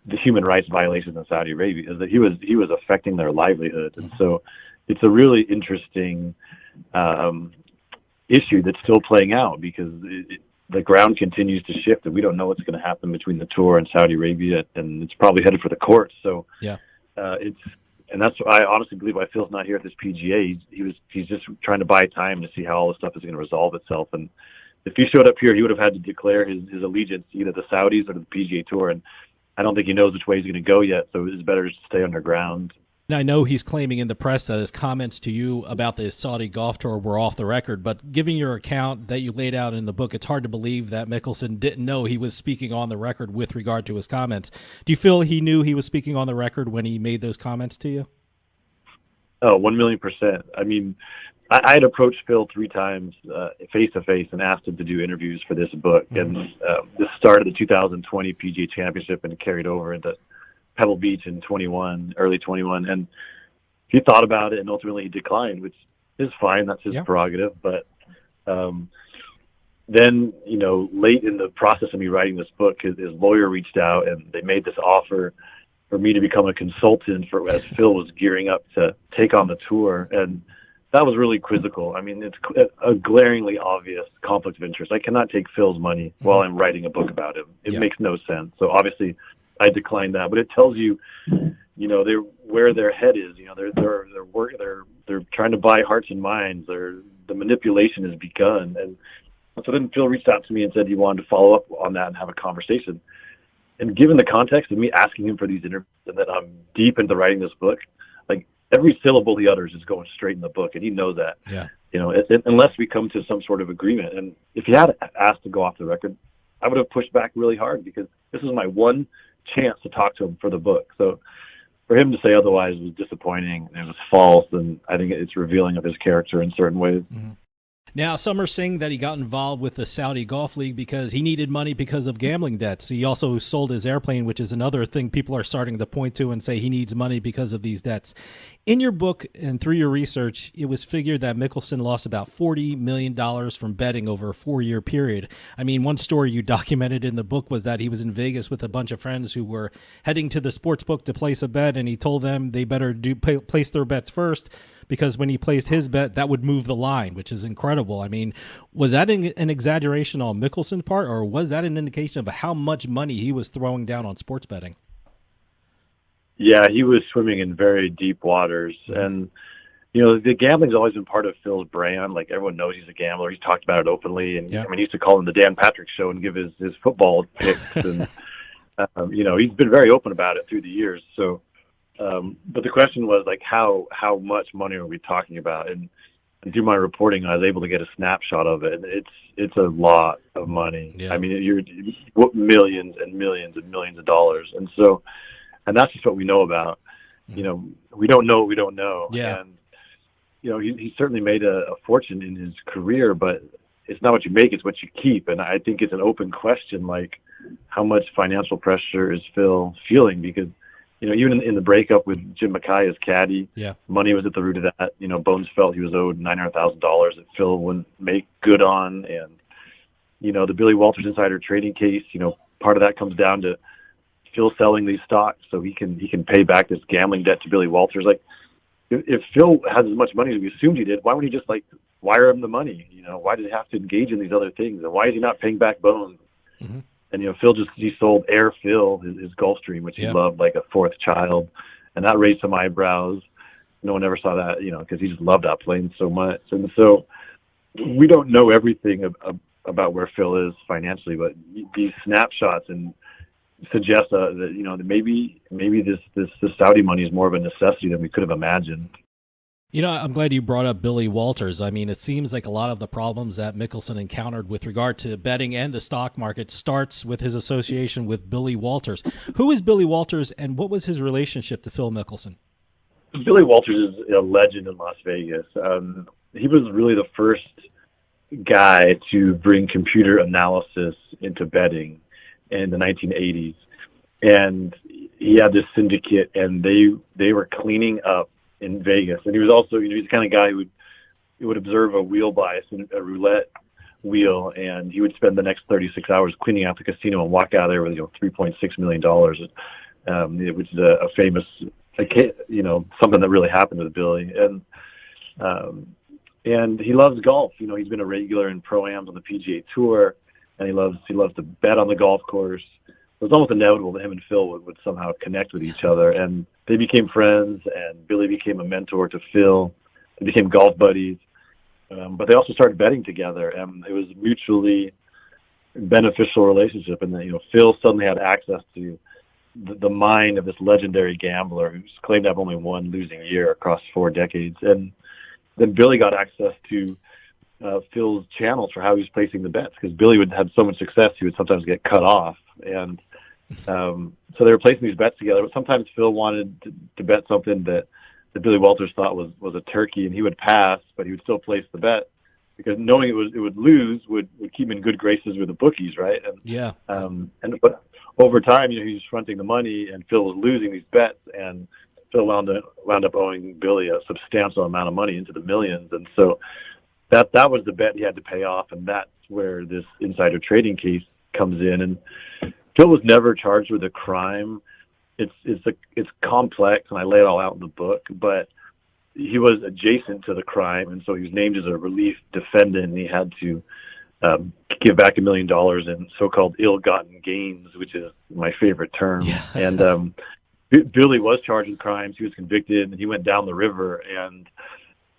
the human rights violations in Saudi Arabia, is that he was affecting their livelihood. And so it's a really interesting issue that's still playing out, because the ground continues to shift, and we don't know what's going to happen between the Tour and Saudi Arabia, and it's probably headed for the courts. So and that's I honestly believe why Phil's not here at this PGA. He's just trying to buy time to see how all this stuff is going to resolve itself. And if he showed up here, he would have had to declare his allegiance to either the Saudis or to the PGA Tour. And I don't think he knows which way he's going to go yet, so it's better to stay underground. Now, I know he's claiming in the press that his comments to you about the Saudi Golf Tour were off the record, but given your account that you laid out in the book, it's hard to believe that Mickelson didn't know he was speaking on the record with regard to his comments. Do you feel he knew he was speaking on the record when he made those comments to you? Oh, 1,000,000%. I mean, I had approached Phil 3 times face-to-face and asked him to do interviews for this book. And this started the 2020 PGA Championship and carried over into Pebble Beach in early 21. And he thought about it, and ultimately he declined, which is fine. That's his prerogative. But then, late in the process of me writing this book, his lawyer reached out, and they made this offer for me to become a consultant as Phil was gearing up to take on the tour. And that was really quizzical. I mean, it's a glaringly obvious conflict of interest. I cannot take Phil's money while I'm writing a book about him. It makes no sense. So obviously I declined that, but it tells you, where their head is. They're trying to buy hearts and minds. The manipulation has begun. And so then Phil reached out to me and said he wanted to follow up on that and have a conversation. And given the context of me asking him for these interviews, and that I'm deep into writing this book, like every syllable he utters is going straight in the book, and he knows that. Yeah. Unless we come to some sort of agreement. And if he had asked to go off the record, I would have pushed back really hard, because this is my one chance to talk to him for the book. So for him to say otherwise was disappointing, and it was false, and I think it's revealing of his character in certain ways. Mm-hmm. Now, some are saying that he got involved with the Saudi Golf League because he needed money because of gambling debts. He also sold his airplane, which is another thing people are starting to point to and say he needs money because of these debts. In your book and through your research, it was figured that Mickelson lost about $40 million from betting over a 4-year period. I mean, one story you documented in the book was that he was in Vegas with a bunch of friends who were heading to the sports book to place a bet, and he told them they better place their bets first, because when he placed his bet, that would move the line, which is incredible. I mean, was that an exaggeration on Mickelson's part, or was that an indication of how much money he was throwing down on sports betting? Yeah, he was swimming in very deep waters. And, the gambling's always been part of Phil's brand. Like, everyone knows he's a gambler. He's talked about it openly. And, he used to call him the Dan Patrick Show and give his football picks. And, he's been very open about it through the years. So, but the question was, like, how much money are we talking about? And through my reporting, I was able to get a snapshot of it. And it's a lot of money. Yeah. I mean, you're millions and millions and millions of dollars. And so, and that's just what we know about. We don't know what we don't know. Yeah. And, he certainly made a fortune in his career, but it's not what you make, it's what you keep. And I think it's an open question, like, how much financial pressure is Phil feeling? Because, even in the breakup with Jim Mackay as caddy, money was at the root of that. Bones felt he was owed $900,000 that Phil wouldn't make good on. And, the Billy Walters insider trading case, part of that comes down to Phil selling these stocks so he can pay back this gambling debt to Billy Walters. Like, if Phil has as much money as we assumed he did, why wouldn't he just, wire him the money? Why did he have to engage in these other things? And why is he not paying back Bones? Mm-hmm. And, Phil he sold Air Phil, his Gulfstream, which he loved like a fourth child. And that raised some eyebrows. No one ever saw that, because he just loved that plane so much. And so we don't know everything about where Phil is financially, but these snapshots and suggest that, maybe this Saudi money is more of a necessity than we could have imagined. I'm glad you brought up Billy Walters. I mean, it seems like a lot of the problems that Mickelson encountered with regard to betting and the stock market starts with his association with Billy Walters. Who is Billy Walters, and what was his relationship to Phil Mickelson? Billy Walters is a legend in Las Vegas. He was really the first guy to bring computer analysis into betting in the 1980s, and he had this syndicate, and they were cleaning up in Vegas. And he was also, he's the kind of guy who would observe a wheel bias in a roulette wheel, and he would spend the next 36 hours cleaning out the casino and walk out of there with $3.6 million, which is a famous, something that really happened to Billy. And he loves golf. He's been a regular in pro-ams on the PGA Tour, and he loves to bet on the golf course. It was almost inevitable that him and Phil would somehow connect with each other, and they became friends, and Billy became a mentor to Phil. They became golf buddies, but they also started betting together, and it was a mutually beneficial relationship. And then, Phil suddenly had access to the mind of this legendary gambler who's claimed to have only one losing year across 4 decades. And then Billy got access to Phil's channels for how he was placing the bets, because Billy would have so much success, he would sometimes get cut off. And so they were placing these bets together. But sometimes Phil wanted to bet something that Billy Walters thought was a turkey, and he would pass, but he would still place the bet, because knowing it would lose would keep him in good graces with the bookies, right? And but over time, he was fronting the money, and Phil was losing these bets, and Phil wound up owing Billy a substantial amount of money, into the millions. And so that was the bet he had to pay off, and that's where this insider trading case comes in. And Phil was never charged with a crime. It's complex, and I lay it all out in the book, but he was adjacent to the crime, and so he was named as a relief defendant, and he had to give back $1 million in so-called ill-gotten gains, which is my favorite term. Yeah. And Billy was charged with crimes. He was convicted, and he went down the river, and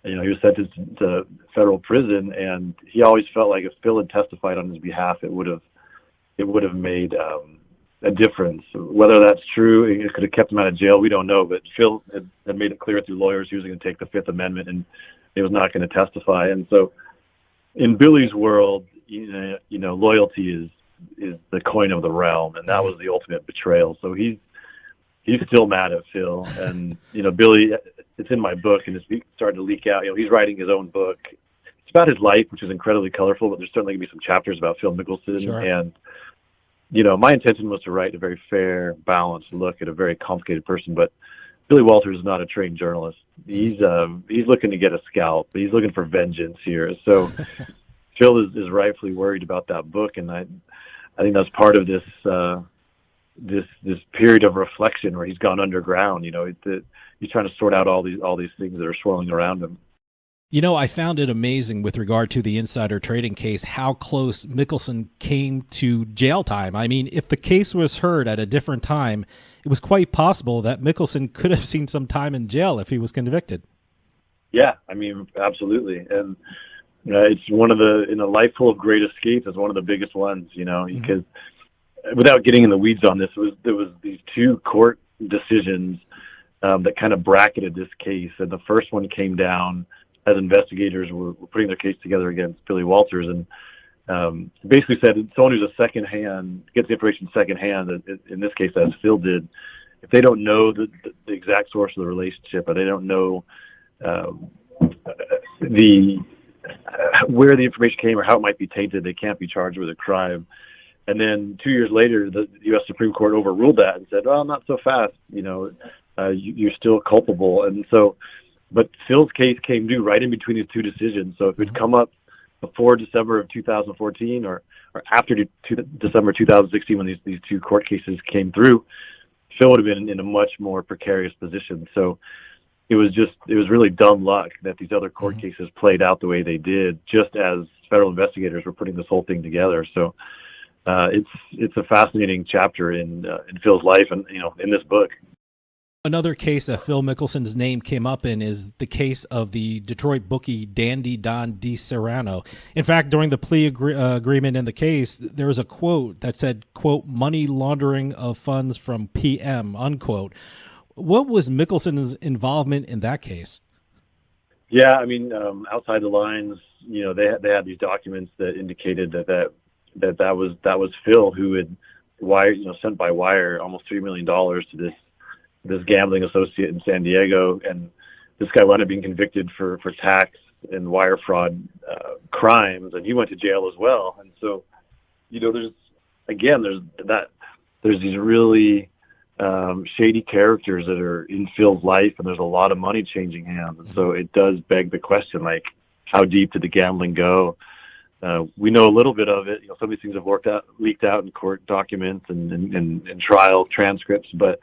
he was sentenced to federal prison. And he always felt like if Phil had testified on his behalf, it would have made a difference. Whether that's true, it could have kept him out of jail, we don't know. But Phil had made it clear through lawyers he was going to take the Fifth Amendment, and he was not going to testify. And so, in Billy's world, loyalty is the coin of the realm, and that was the ultimate betrayal. So he's still mad at Phil, and Billy. It's in my book, and it's starting to leak out. He's writing his own book. It's about his life, which is incredibly colorful, but there's certainly going to be some chapters about Phil Mickelson. Sure. And my intention was to write a very fair, balanced look at a very complicated person. But Billy Walters is not a trained journalist. He's looking to get a scalp. He's looking for vengeance here. So Phil is rightfully worried about that book, and I think that's part of this period of reflection where he's gone underground. He's trying to sort out all these things that are swirling around him. I found it amazing with regard to the insider trading case how close Mickelson came to jail time. I mean, if the case was heard at a different time, it was quite possible that Mickelson could have seen some time in jail if he was convicted. Yeah, I mean, absolutely. And it's one of in a life full of great escapes, it's one of the biggest ones, because without getting in the weeds on this, there was these 2 court decisions that kind of bracketed this case. And the first one came down as investigators were putting their case together against Billy Walters, and basically said someone who's gets the information secondhand, in this case as Phil did, if they don't know the exact source of the relationship, or they don't know where the information came or how it might be tainted, they can't be charged with a crime. And then 2 years later, the U.S. Supreme Court overruled that and said, "Well, not so fast. You're still culpable." And so, but Phil's case came due right in between these 2 decisions. So if it had come up before December of 2014 or after December 2016, when these 2 court cases came through, Phil would have been in a much more precarious position. So it was really dumb luck that these other court cases played out the way they did, just as federal investigators were putting this whole thing together. So it's a fascinating chapter in Phil's life, and in this book. Another case that Phil Mickelson's name came up in is the case of the Detroit bookie Dandy Don DiSerrano. In fact, during the plea agreement in the case, there was a quote that said, quote, "money laundering of funds from PM," unquote. What was Mickelson's involvement in that case? Yeah, I mean, outside the lines, they had these documents that indicated that was Phil who had sent by wire almost $3 million to this this gambling associate in San Diego, and this guy wound up being convicted for tax and wire fraud crimes, and he went to jail as well. And so, there's these really shady characters that are in Phil's life, and there's a lot of money changing hands. And so it does beg the question, like, how deep did the gambling go? We know a little bit of it. Some of these things have leaked out in court documents and trial transcripts, but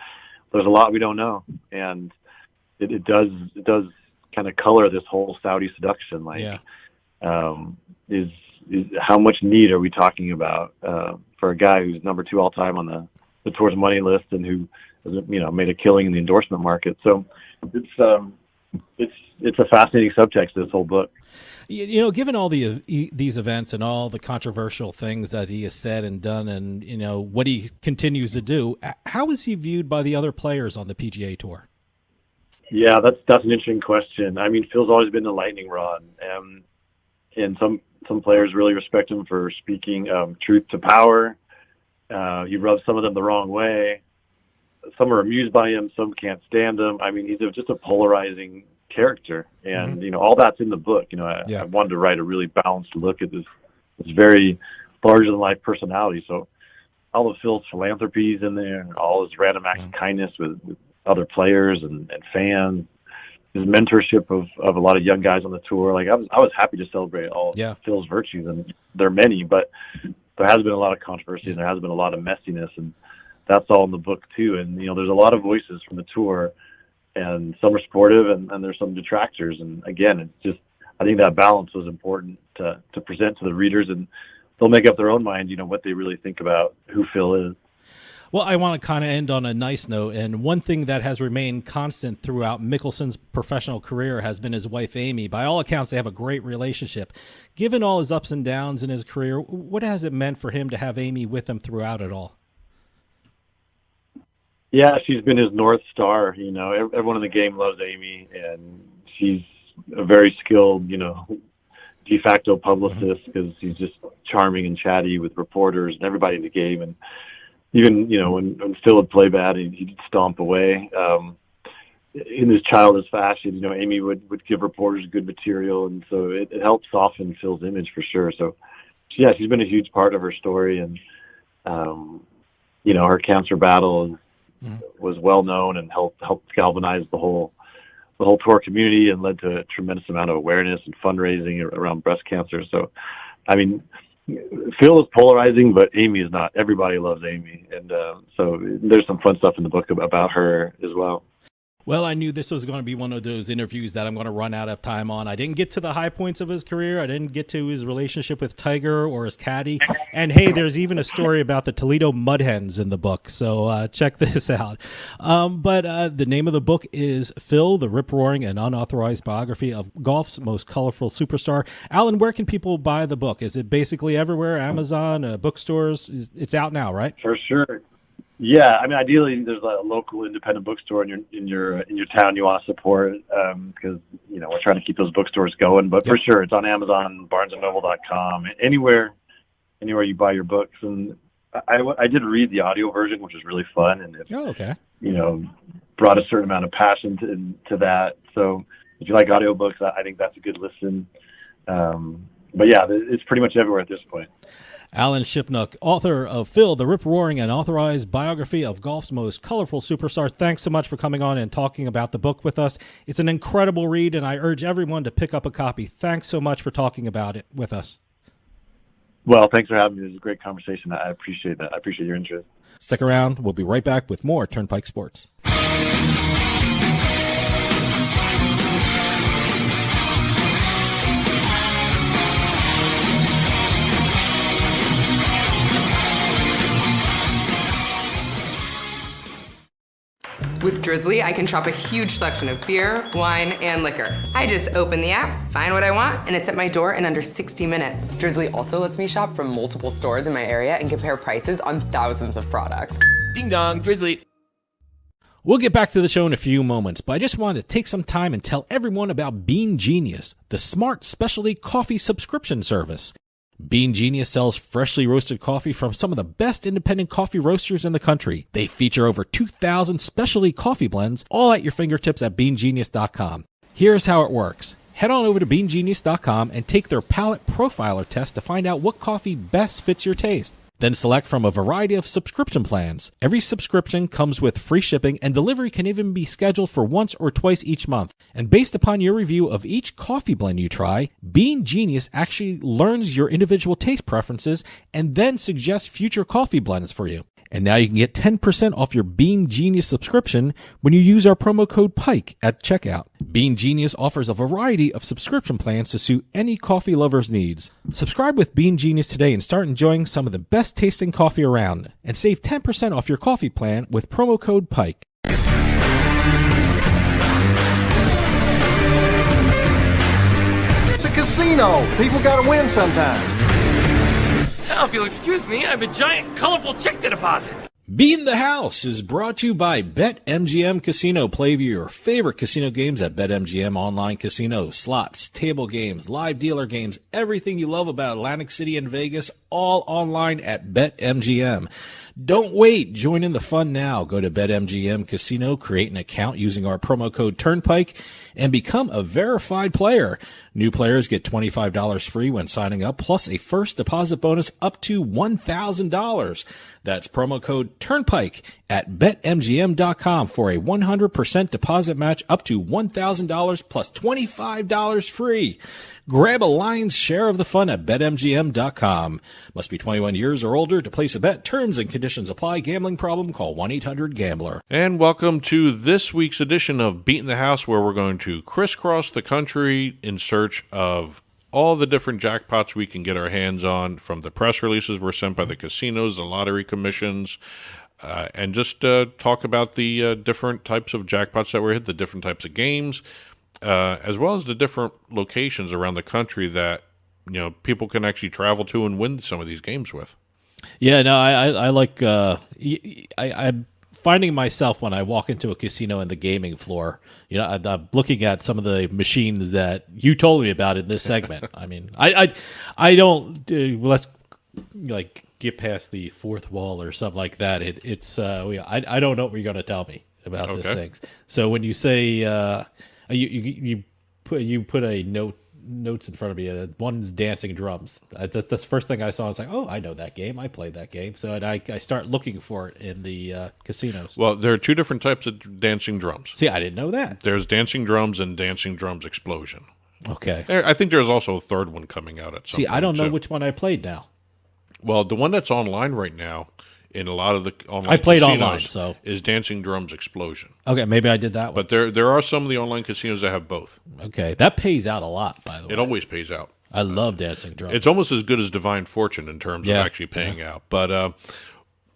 there's a lot we don't know. And it does kind of color this whole Saudi seduction. Like, is how much need are we talking about for a guy who's number 2 all time on the tour's money list and who made a killing in the endorsement market? So it's a fascinating subtext to this whole book. Given all these events and all the controversial things that he has said and done, and what he continues to do, how is he viewed by the other players on the PGA Tour? Yeah, that's an interesting question. I mean, Phil's always been the lightning rod, and some players really respect him for speaking truth to power. He rubs some of them the wrong way. Some are amused by him, some can't stand him. I mean, he's just a polarizing character, and all that's in the book. I wanted to write a really balanced look at this very larger than life personality. So all of Phil's philanthropy is in there, and all his random acts of kindness with other players and fans, his mentorship of a lot of young guys on the tour. Like, I was happy to celebrate all of Phil's virtues, and there are many, but there has been a lot of controversy and there has been a lot of messiness, and that's all in the book too. And there's a lot of voices from the tour, and some are supportive and there's some detractors. And again, it's just, I think that balance was important to present to the readers, and they'll make up their own mind, what they really think about who Phil is. Well, I want to kind of end on a nice note, and one thing that has remained constant throughout Mickelson's professional career has been his wife, Amy. By all accounts, they have a great relationship. Given all his ups and downs in his career, what has it meant for him to have Amy with him throughout it all? Yeah, she's been his North Star. Everyone in the game loves Amy, and she's a very skilled, de facto publicist, because he's just charming and chatty with reporters and everybody in the game. And even, when Phil would play bad, he'd stomp away. In his childish fashion, Amy would give reporters good material, and so it helped soften Phil's image for sure. So, yeah, she's been a huge part of her story, and, her cancer battle was well known and helped galvanize the whole tour community, and led to a tremendous amount of awareness and fundraising around breast cancer. So, I mean, Phil is polarizing, but Amy is not. Everybody loves Amy, and so there's some fun stuff in the book about her as well. Well, I knew this was going to be one of those interviews that I'm going to run out of time on. I didn't get to the high points of his career. I didn't get to his relationship with Tiger or his caddy. And, hey, there's even a story about the Toledo Mud Hens in the book, so check this out. But the name of the book is Phil, the Rip-Roaring and Unauthorized Biography of Golf's Most Colorful Superstar. Alan, where can people buy the book? Is it basically everywhere, Amazon, bookstores? It's out now, right? For sure. Yeah, I mean, ideally, there's a local independent bookstore in your town you want to support, because we're trying to keep those bookstores going. But for sure, it's on Amazon, BarnesandNoble.com, anywhere you buy your books. And I did read the audio version, which was really fun, and it brought a certain amount of passion to that. So if you like audiobooks, I think that's a good listen. But yeah, it's pretty much everywhere at this point. Alan Shipnuck, author of Phil, the Rip-Roaring and Authorized Biography of Golf's Most Colorful Superstar. Thanks so much for coming on and talking about the book with us. It's an incredible read, and I urge everyone to pick up a copy. Thanks so much for talking about it with us. Well, thanks for having me. This is a great conversation. I appreciate that. I appreciate your interest. Stick around. We'll be right back with more Turnpike Sports. With Drizzly, I can shop a huge selection of beer, wine, and liquor. I just open the app, find what I want, and it's at my door in under 60 minutes. Drizzly also lets me shop from multiple stores in my area and compare prices on thousands of products. Ding dong, Drizzly. We'll get back to the show in a few moments, but I just wanted to take some time and tell everyone about Bean Genius, the smart specialty coffee subscription service. Bean Genius sells freshly roasted coffee from some of the best independent coffee roasters in the country. They feature over 2,000 specialty coffee blends, all at your fingertips at beangenius.com. Here's how it works. Head on over to beangenius.com and take their palate profiler test to find out what coffee best fits your taste. Then select from a variety of subscription plans. Every subscription comes with free shipping, and delivery can even be scheduled for once or twice each month. And based upon your review of each coffee blend you try, Bean Genius actually learns your individual taste preferences and then suggests future coffee blends for you. And now you can get 10% off your Bean Genius subscription when you use our promo code PIKE at checkout. Bean Genius offers a variety of subscription plans to suit any coffee lover's needs. Subscribe with Bean Genius today and start enjoying some of the best tasting coffee around. And save 10% off your coffee plan with promo code PIKE. It's a casino. People gotta win sometimes. Now, if you'll excuse me, I have a giant, colorful check to deposit. Beatin the House is brought to you by BetMGM Casino. Play your favorite casino games at BetMGM Online Casino. Slots, table games, live dealer games, everything you love about Atlantic City and Vegas, all online at BetMGM. Don't wait. Join in the fun now. Go to BetMGM Casino, create an account using our promo code Turnpike, and become a verified player. New players get $25 free when signing up, plus a first deposit bonus up to $1,000. That's promo code Turnpike at BetMGM.com for a 100% deposit match up to $1,000 plus $25 free. Grab a lion's share of the fun at BetMGM.com. Must be 21 years or older to place a bet. Terms and conditions apply. Gambling problem? Call 1-800-GAMBLER. And welcome to this week's edition of Beatin the House, where we're going to crisscross the country in search of all the different jackpots we can get our hands on, from the press releases were sent by the casinos, the lottery commissions, and just talk about the different types of jackpots that were hit, the different types of games, as well as the different locations around the country that people can actually travel to and win some of these games with. Yeah, no, I like. I'm finding myself when I walk into a casino in the gaming floor. I'm looking at some of the machines that you told me about in this segment. I mean, I don't let's get past the fourth wall or something like that. I don't know what you're going to tell me about these things. So when you say you put a notes in front of me. One's dancing drums. That's the first thing I saw. I was like, oh, I know that game. I played that game. So I start looking for it in the casinos. Well, there are two different types of dancing drums. See, I didn't know that. There's dancing drums and dancing drums explosion. Okay. I think there's also a third one coming out at some point. See, I don't know which one I played now. Well, the one that's online right now in a lot of the online I played casinos online, so is Dancing Drums Explosion. Okay, maybe I did that one. But there are some of the online casinos that have both. Okay, that pays out a lot, by the way. It always pays out. I love Dancing Drums. It's almost as good as Divine Fortune in terms of actually paying out. But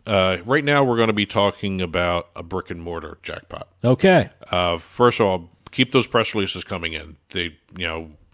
right now we're going to be talking about a brick and mortar jackpot. Okay. First of all, keep those press releases coming in. They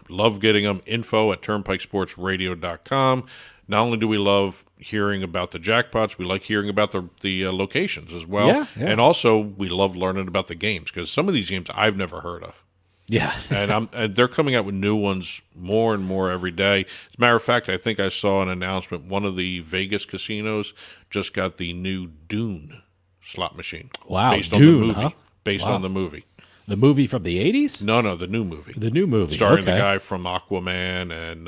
love getting them. Info at turnpikesportsradio.com. Not only do we love hearing about the jackpots, we like hearing about the locations as well. Yeah. And also, we love learning about the games, because some of these games I've never heard of. Yeah. and they're coming out with new ones more and more every day. As a matter of fact, I think I saw an announcement. One of the Vegas casinos just got the new Dune slot machine. Wow, based Dune, on the movie. huh? Based on the movie. The movie from the 80s? No, the new movie. The new movie. Starring the guy from Aquaman and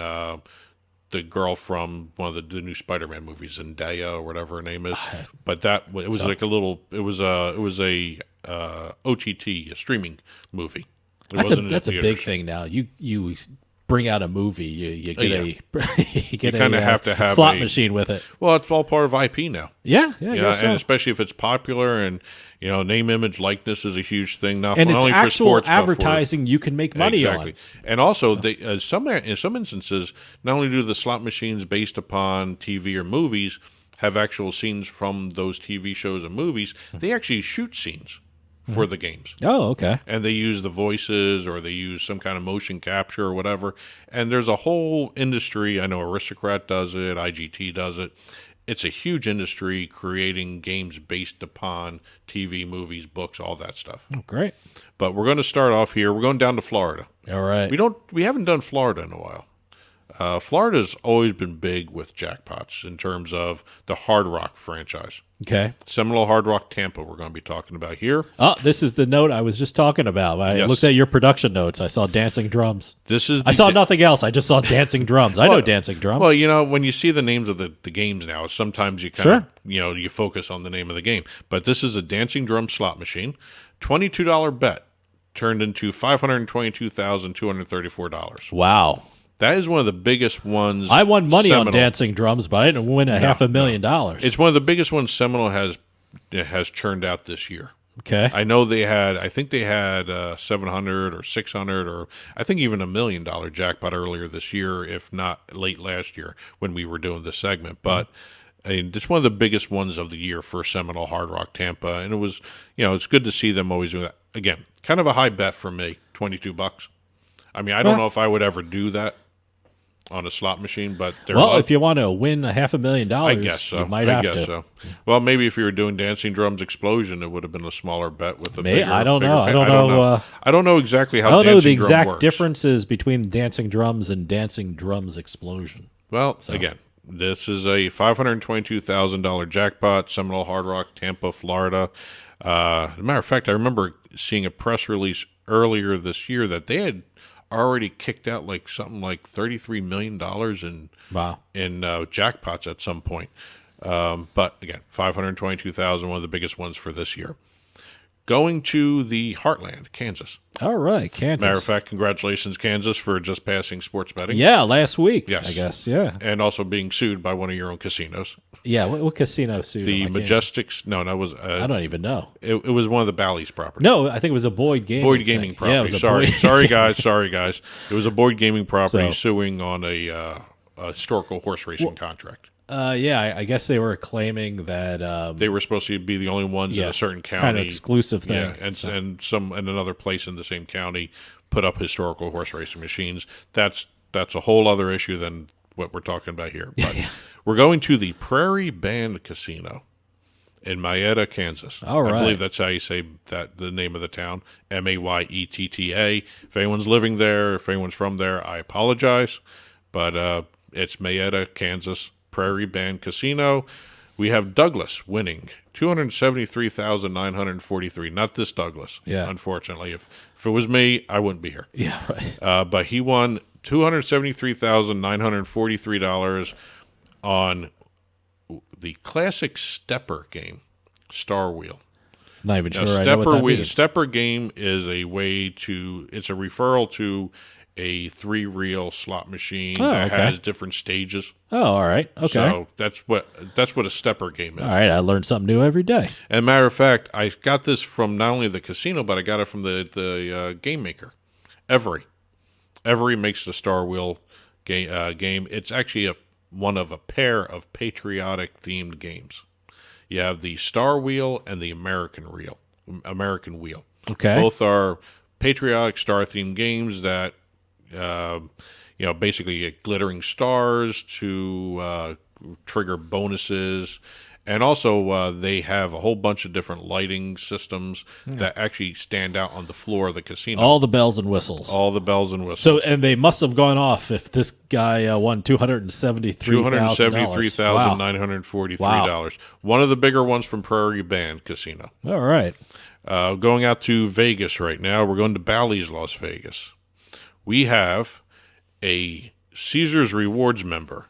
the girl from one of the new Spider-Man movies, Zendaya or whatever her name is. But it was a OTT, a streaming movie. That's a big thing now. You bring out a movie, you get kind of have to have slot machine with it. Well, it's all part of IP now. Yeah, I guess so. And especially if it's popular, and name, image, likeness is a huge thing now. And not it's only actual for sports, advertising you can make money on. And also, in some instances, not only do the slot machines based upon TV or movies have actual scenes from those TV shows and movies, they actually shoot scenes for the games. Oh, okay. And they use the voices, or they use some kind of motion capture or whatever. And there's a whole industry. I know Aristocrat does it. IGT does it. It's a huge industry creating games based upon TV, movies, books, all that stuff. Oh, great. But we're going to start off here. We're going down to Florida. All right. We haven't done Florida in a while. Florida's always been big with jackpots in terms of the Hard Rock franchise. Okay. Seminole Hard Rock Tampa we're going to be talking about here. Oh, this is the note I was just talking about. I looked at your production notes. I saw dancing drums. I saw nothing else. I just saw dancing drums. I know dancing drums. Well, when you see the names of the games now, sometimes you kind of, you focus on the name of the game. But this is a dancing drum slot machine. $22 bet turned into $522,234. Wow. That is one of the biggest ones. I won money on dancing drums, but I didn't win $500,000. It's one of the biggest ones Seminole has churned out this year. Okay. I know I think they had 700 or 600 or I think even $1 million jackpot earlier this year, if not late last year when we were doing this segment. But it's one of the biggest ones of the year for Seminole Hard Rock Tampa, and it was, it's good to see them always doing that. Again, kind of a high bet for me, $22. I mean, I don't know if I would ever do that on a slot machine, but if you want to win $500,000, I guess so. You might have to. So. Well, maybe if you were doing Dancing Drums Explosion, it would have been a smaller bet with a bigger. I don't know. I don't know exactly how. I don't know the exact exact differences between Dancing Drums and Dancing Drums Explosion. Well, again, this is a $522,000 jackpot. Seminole Hard Rock, Tampa, Florida. As a matter of fact, I remember seeing a press release earlier this year that they had already kicked out something like $33 million in jackpots at some point. But again, $522,000, one of the biggest ones for this year. Going to the Heartland, Kansas. All right, Kansas. Matter of fact, congratulations, Kansas, for just passing sports betting. Yeah, last week. Yes, I guess. Yeah, and also being sued by one of your own casinos. Yeah, what casino sued? The Majestics. No, that was. I don't even know. It was one of the Bally's properties. No, I think it was a Boyd Gaming. Boyd Gaming property. Yeah, sorry, guys. It was a Boyd Gaming property suing on a historical horse racing contract. I guess they were claiming that they were supposed to be the only ones in a certain county, kind of exclusive thing. Yeah, and another place in the same county put up historical horse racing machines. That's a whole other issue than what we're talking about here. But we're going to the Prairie Band Casino in Mayetta, Kansas. All right. I believe that's how you say that, the name of the town, Mayetta. If anyone's living there, if anyone's from there, I apologize, but it's Mayetta, Kansas. Prairie Band Casino. We have Douglas winning $273,943. Not this Douglas. Yeah. Unfortunately, if it was me, I wouldn't be here. Yeah, right. But he won $273,943 on the classic stepper game, Star Wheel. Not even sure I know what that means. Stepper game is it's a referral to a 3-reel slot machine that has different stages. Oh, all right. Okay. So that's what a stepper game is. All right, I learn something new every day. And matter of fact, I got this from not only the casino, but I got it from the game maker, Every. Every makes the Star Wheel game. It's actually one of a pair of patriotic themed games. You have the Star Wheel and the American Wheel. Okay. Both are patriotic star themed games that basically get glittering stars to trigger bonuses. And also they have a whole bunch of different lighting systems that actually stand out on the floor of the casino. All the bells and whistles. So, and they must have gone off if this guy won $273,943. Wow. One of the bigger ones from Prairie Band Casino. All right. Going out to Vegas right now. We're going to Bally's Las Vegas. We have a Caesars Rewards member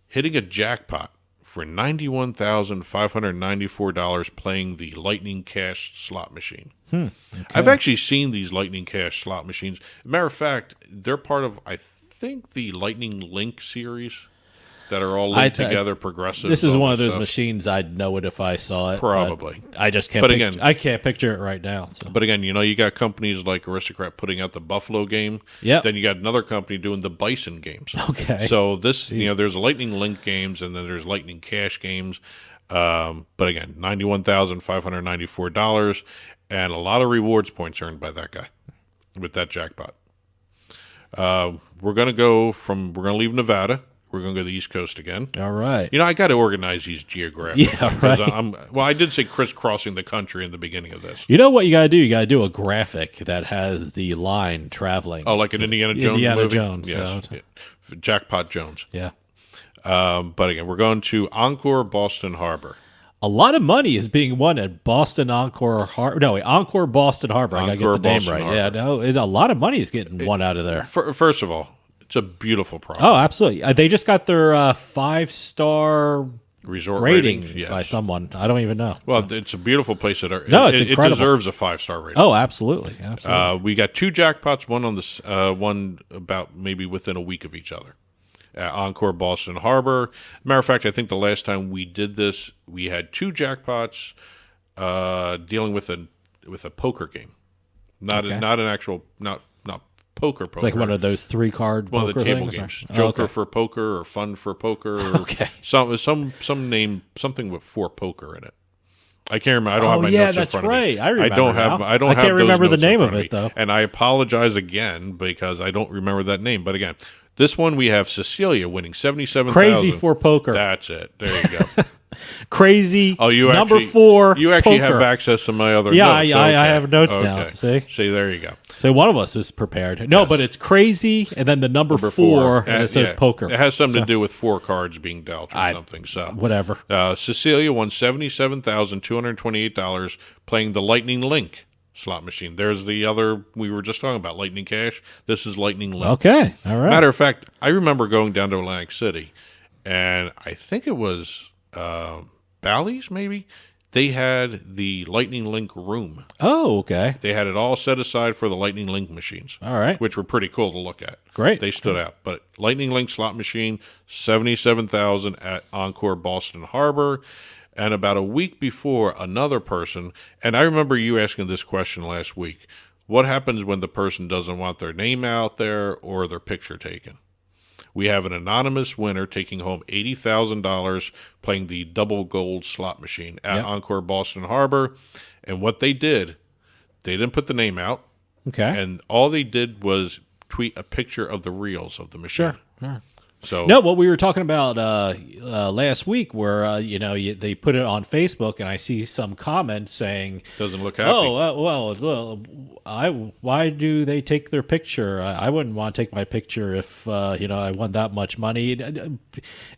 hitting a jackpot for $91,594 playing the Lightning Cash slot machine. Okay. I've actually seen these Lightning Cash slot machines. Matter of fact, they're part of, I think, the Lightning Link series that are all linked together, progressive. This is one of those machines I'd know it if I saw it. Probably. I just can't. I can't picture it right now. So. But again, you got companies like Aristocrat putting out the Buffalo game. Yeah. Then you got another company doing the Bison games. Okay. So this, there's Lightning Link games, and then there's Lightning Cash games. But again, $91,594, and a lot of rewards points earned by that guy with that jackpot. We're gonna leave Nevada. We're going to go to the East Coast again. All right. I got to organize these geographically. Yeah, right. I did say crisscrossing the country in the beginning of this. You know what you got to do? You got to do a graphic that has the line traveling. Oh, like an Indiana Jones movie? Jones. Yes. So. Yeah. Jackpot Jones. Yeah. But again, we're going to Encore Boston Harbor. A lot of money is being won at Boston Encore Harbor. No, wait, Encore Boston Harbor. I got to get the name right. Harbor. Yeah, no, a lot of money is getting won out of there. First of all, it's a beautiful property. Oh, absolutely. They just got their 5-star resort rating yes. by someone. I don't even know. Well, it's a beautiful place. No, it's incredible. It deserves a 5-star rating. Oh, absolutely. We got 2 jackpots, one on this, one about maybe within a week of each other. Encore Boston Harbor. Matter of fact, I think the last time we did this, we had 2 jackpots dealing with a poker game, not an actual not poker. It's like one of those 3-card one poker of the table things, games, or? Joker for poker or Fun for poker. Or okay, some name, something with 4 poker in it. I can't remember. I don't have my notes in front of me. I remember. I don't. I can't remember the name of it though. And I apologize again because I don't remember that name. But again, this one we have Cecilia winning 77,000. Crazy for poker. That's it. There you go. Crazy. Oh, you number actually, 4. You actually poker. have access to my other. Yeah, notes. I have notes now. See, there you go. So one of us is prepared. No, but it's crazy, and then the number 4, and it says poker. It has something to do with 4 cards being dealt or something. So whatever. Cecilia won $77,228 playing the Lightning Link slot machine. There's the other we were just talking about, Lightning Cash. This is Lightning Link. Okay, all right. Matter of fact, I remember going down to Atlantic City, and I think it was Bally's maybe. They had the Lightning Link room. Oh, okay. They had it all set aside for the Lightning Link machines. All right. Which were pretty cool to look at. Great. They stood out. But Lightning Link slot machine, $77,000 at Encore Boston Harbor. And about a week before, another person, and I remember you asking this question last week, what happens when the person doesn't want their name out there or their picture taken? We have an anonymous winner taking home $80,000 playing the double gold slot machine at Encore Boston Harbor. And what they did, they didn't put the name out. Okay. And all they did was tweet a picture of the reels of the machine. Sure. So no, what we were talking about last week, where they put it on Facebook, and I see some comments saying, "Doesn't look happy." Oh, why do they take their picture? I wouldn't want to take my picture if I won that much money,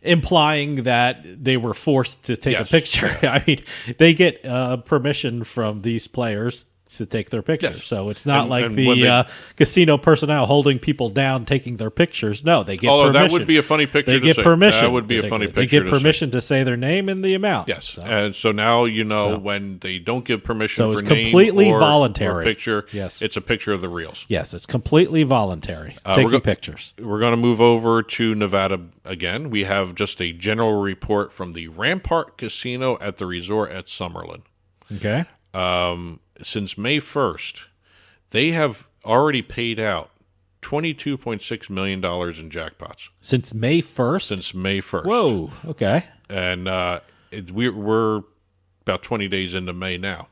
implying that they were forced to take a picture. I mean, they get permission from these players to take their pictures. Yes. So it's not like the casino personnel holding people down taking their pictures. No, they get permission. That would be a funny picture to say. Permission. That would be a funny picture. They get permission to say their name and the amount. Yes. And so now when they don't give permission for it's name completely or voluntary. Or picture, yes. It's a picture of the reels. Yes, it's completely voluntary. Taking pictures. We're going to move over to Nevada again. We have just a general report from the Rampart Casino at the resort at Summerlin. Okay. Since May 1st, they have already paid out $22.6 million in jackpots. Since May 1st? Since May 1st. Whoa, okay. And we're about 20 days into May now.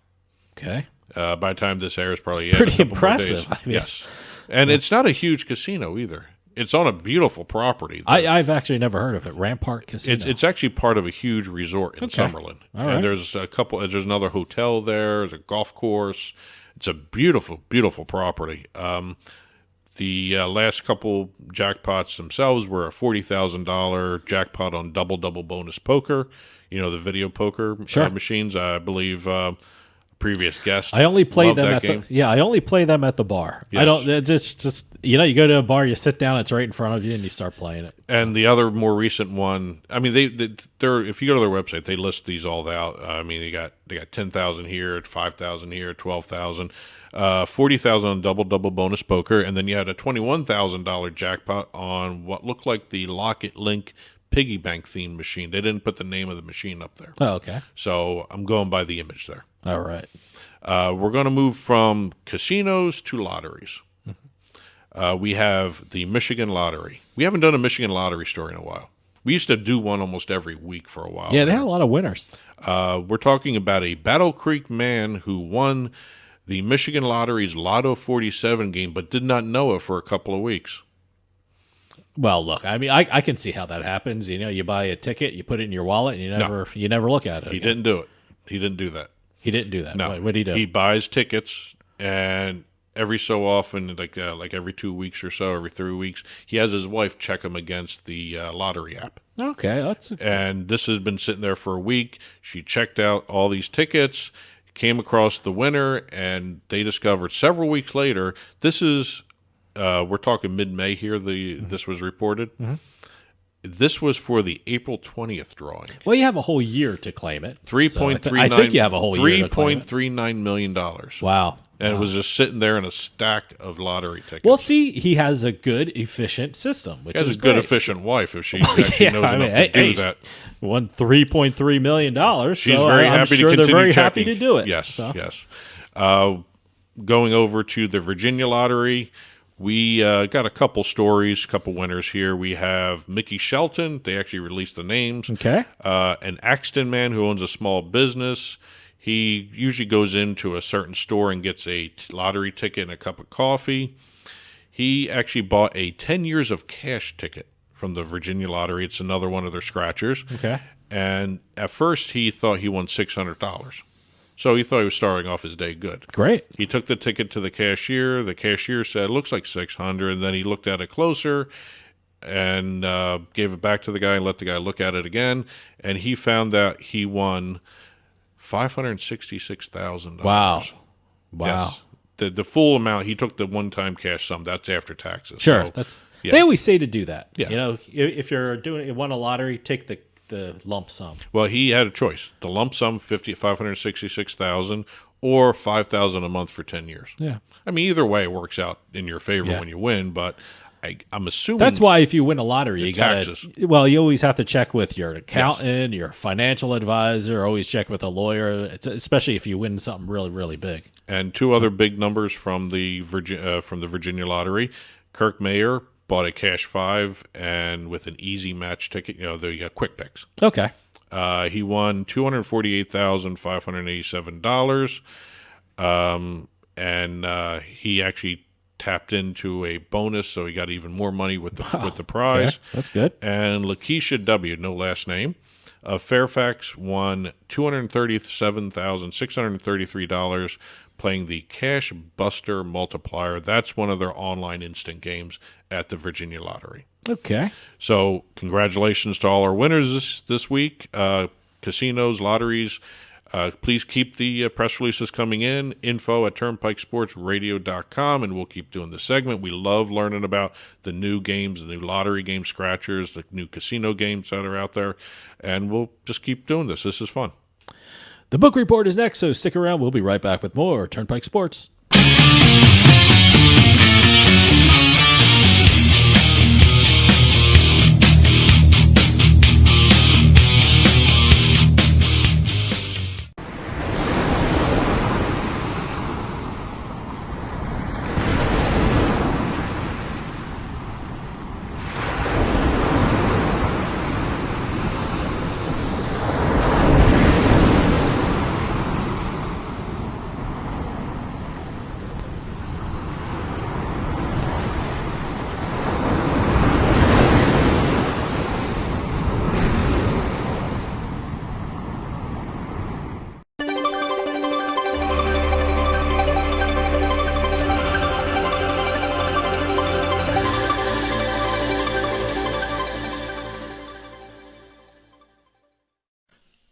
Okay. By the time this airs, probably pretty impressive. I mean, yes. And it's not a huge casino either. It's on a beautiful property. I've actually never heard of it. Rampart Casino. It's actually part of a huge resort in Summerlin. All right. And there's there's another hotel there. There's a golf course. It's a beautiful, beautiful property. The last couple jackpots themselves were a $40,000 jackpot on double bonus poker. The video poker machines. I believe previous guest. I only play them at game. I only play them at the bar. Yes. I don't just you go to a bar, you sit down, it's right in front of you, and you start playing it. And the other more recent one, I mean, they're if you go to their website, they list these all out. I mean, they got 10,000 here, 5,000 here, 12,000, 40,000 on double bonus poker, and then you had a $21,000 jackpot on what looked like the Locket Link piggy bank themed machine. They didn't put the name of the machine up there. Oh, okay. So I'm going by the image there. All right. We're going to move from casinos to lotteries. Mm-hmm. We have the Michigan Lottery. We haven't done a Michigan Lottery story in a while. We used to do one almost every week for a while. Yeah, they had a lot of winners. We're talking about a Battle Creek man who won the Michigan Lottery's Lotto 47 game, but did not know it for a couple of weeks. Well, look, I mean, I can see how that happens. You buy a ticket, you put it in your wallet, and you never look at it. He didn't do it. He didn't do that. He didn't do that. No. What did he do? He buys tickets, and every so often, like every 2 weeks or so, every 3 weeks, he has his wife check him against the lottery app. Okay, and this has been sitting there for a week. She checked out all these tickets, came across the winner, and they discovered several weeks later. This is we're talking mid-May here. This was reported. Mm-hmm. This was for the April 20th drawing. Well, you have a whole year to claim it. $3.39. I think you have a whole year to claim it. $3.39 million. Wow. And it was just sitting there in a stack of lottery tickets. Well, see, he has a good, efficient system, which he has is a good, great. efficient wife if she actually knows enough to do that. Won $3.3 million. She's so very I'm happy sure to they're continue very checking. happy to do it. Yes, yes. Going over to the Virginia lottery, we got a couple stories, couple winners here. We have Mickey Shelton. They actually released the names. Okay. An Axton man who owns a small business. He usually goes into a certain store and gets a lottery ticket and a cup of coffee. He actually bought a 10 years of cash ticket from the Virginia lottery. It's another one of their scratchers. Okay. And at first he thought he won $600. So he thought he was starting off his day good. Great. He took the ticket to the cashier. The cashier said, it looks like $600. And then he looked at it closer and gave it back to the guy and let the guy look at it again. And he found that he won $566,000. Wow. Yes. The full amount, he took the one-time cash sum. That's after taxes. Sure. So, They always say to do that. Yeah. If you won a lottery, take the lump sum. Well, he had a choice. The lump sum, $566,000, or $5,000 a month for 10 years. Yeah. I mean, either way, it works out in your favor when you win, but I'm assuming that's why if you win a lottery, you taxes. you always have to check with your accountant, your financial advisor, always check with a lawyer, especially if you win something really, really big. And two other big numbers from the Virginia lottery. Kirk Mayer bought a cash 5 and with an easy match ticket, the quick picks. Okay. He won $248,587. And he actually tapped into a bonus, so he got even more money with the prize. Okay. That's good. And Lakeisha W., no last name, of Fairfax won $237,633 playing the Cash Buster Multiplier. That's one of their online instant games at the Virginia Lottery. Okay. So congratulations to all our winners this week. Casinos, lotteries, please keep the press releases coming in, info@turnpikesportsradio.com, and we'll keep doing the segment. We love learning about the new games, the new lottery game scratchers, the new casino games that are out there, and we'll just keep doing this. This is fun. The book report is next, so stick around. We'll be right back with more Turnpike Sports.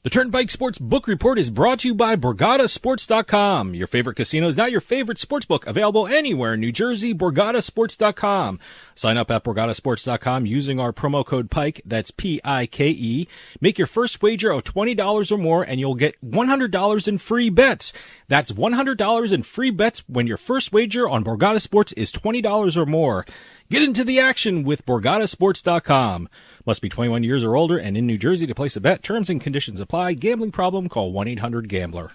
The Turnpike Sports Book Report is brought to you by BorgataSports.com. Your favorite casino is now your favorite sports book. Available anywhere in New Jersey, BorgataSports.com. Sign up at BorgataSports.com using our promo code PIKE, that's P-I-K-E. Make your first wager of $20 or more and you'll get $100 in free bets. That's $100 in free bets when your first wager on Borgata Sports is $20 or more. Get into the action with BorgataSports.com. Must be 21 years or older and in New Jersey to place a bet. Terms and conditions apply. Gambling problem? Call 1-800-GAMBLER.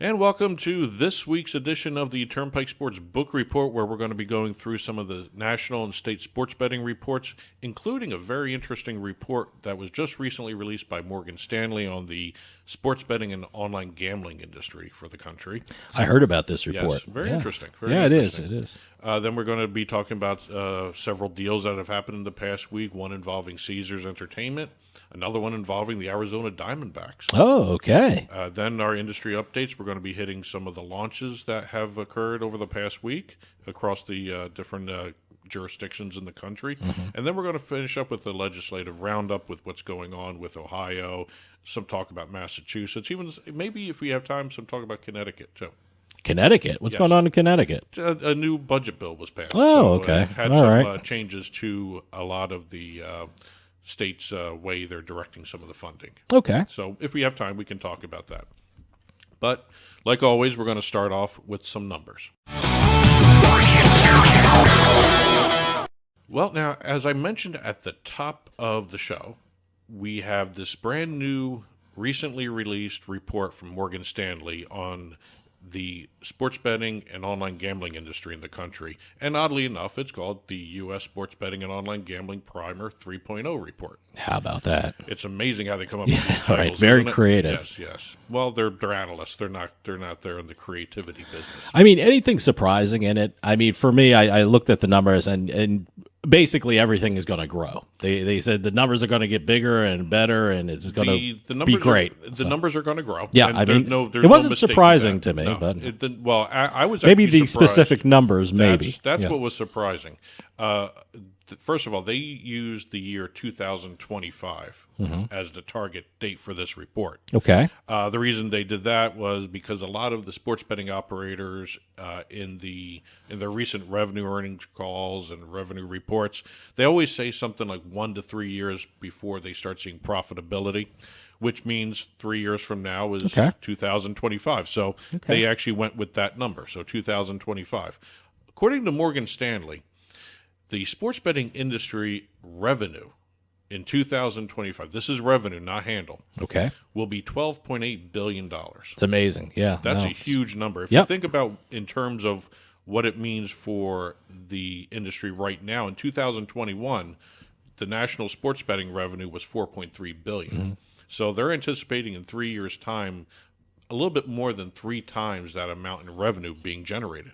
And welcome to this week's edition of the Turnpike Sports Book Report, where we're going to be going through some of the national and state sports betting reports, including a very interesting report that was just recently released by Morgan Stanley on the sports betting and online gambling industry for the country. I heard about this report. Yes, very interesting. It is. Then we're going to be talking about several deals that have happened in the past week, one involving Caesars Entertainment, another one involving the Arizona Diamondbacks. Oh, okay. Then our industry updates, we're going to be hitting some of the launches that have occurred over the past week across the different jurisdictions in the country. And then we're going to finish up with the legislative roundup with what's going on with Ohio, some talk about Massachusetts, even maybe if we have time, some talk about Connecticut too. Connecticut? What's going on in Connecticut? A new budget bill was passed. Oh, okay. Had some changes to a lot of the states' way they're directing some of the funding. Okay. So if we have time, we can talk about that. But like always, we're going to start off with some numbers. Well, now, as I mentioned at the top of the show, we have this brand new, recently released report from Morgan Stanley on the sports betting and online gambling industry in the country. And oddly enough, it's called the U.S. Sports Betting and Online Gambling Primer 3.0 report. How about that? It's amazing how they come up with these titles. Right. Very creative. Yes. Well, they're analysts. They're not there in the creativity business. I mean, anything surprising in it? I mean, for me, I looked at the numbers and basically everything is going to grow. They said the numbers are going to get bigger and better, and it's going to be great. The numbers are going to grow. Yeah, I mean, it wasn't surprising to me, but I was maybe actually the surprised. specific numbers. Maybe that's what was surprising. First of all, they used the year 2025 as the target date for this report. Okay. The reason they did that was because a lot of the sports betting operators in their recent revenue earnings calls and revenue reports, they always say something like 1 to 3 years before they start seeing profitability, which means 3 years from now is 2025. So they actually went with that number, so 2025. According to Morgan Stanley, the sports betting industry revenue in 2025, this is revenue, not handle, will be $12.8 billion. It's amazing. Yeah. That's a huge number. If you think about in terms of what it means for the industry right now, in 2021, the national sports betting revenue was $4.3 billion. So they're anticipating in 3 years' time a little bit more than 3 times that amount in revenue being generated.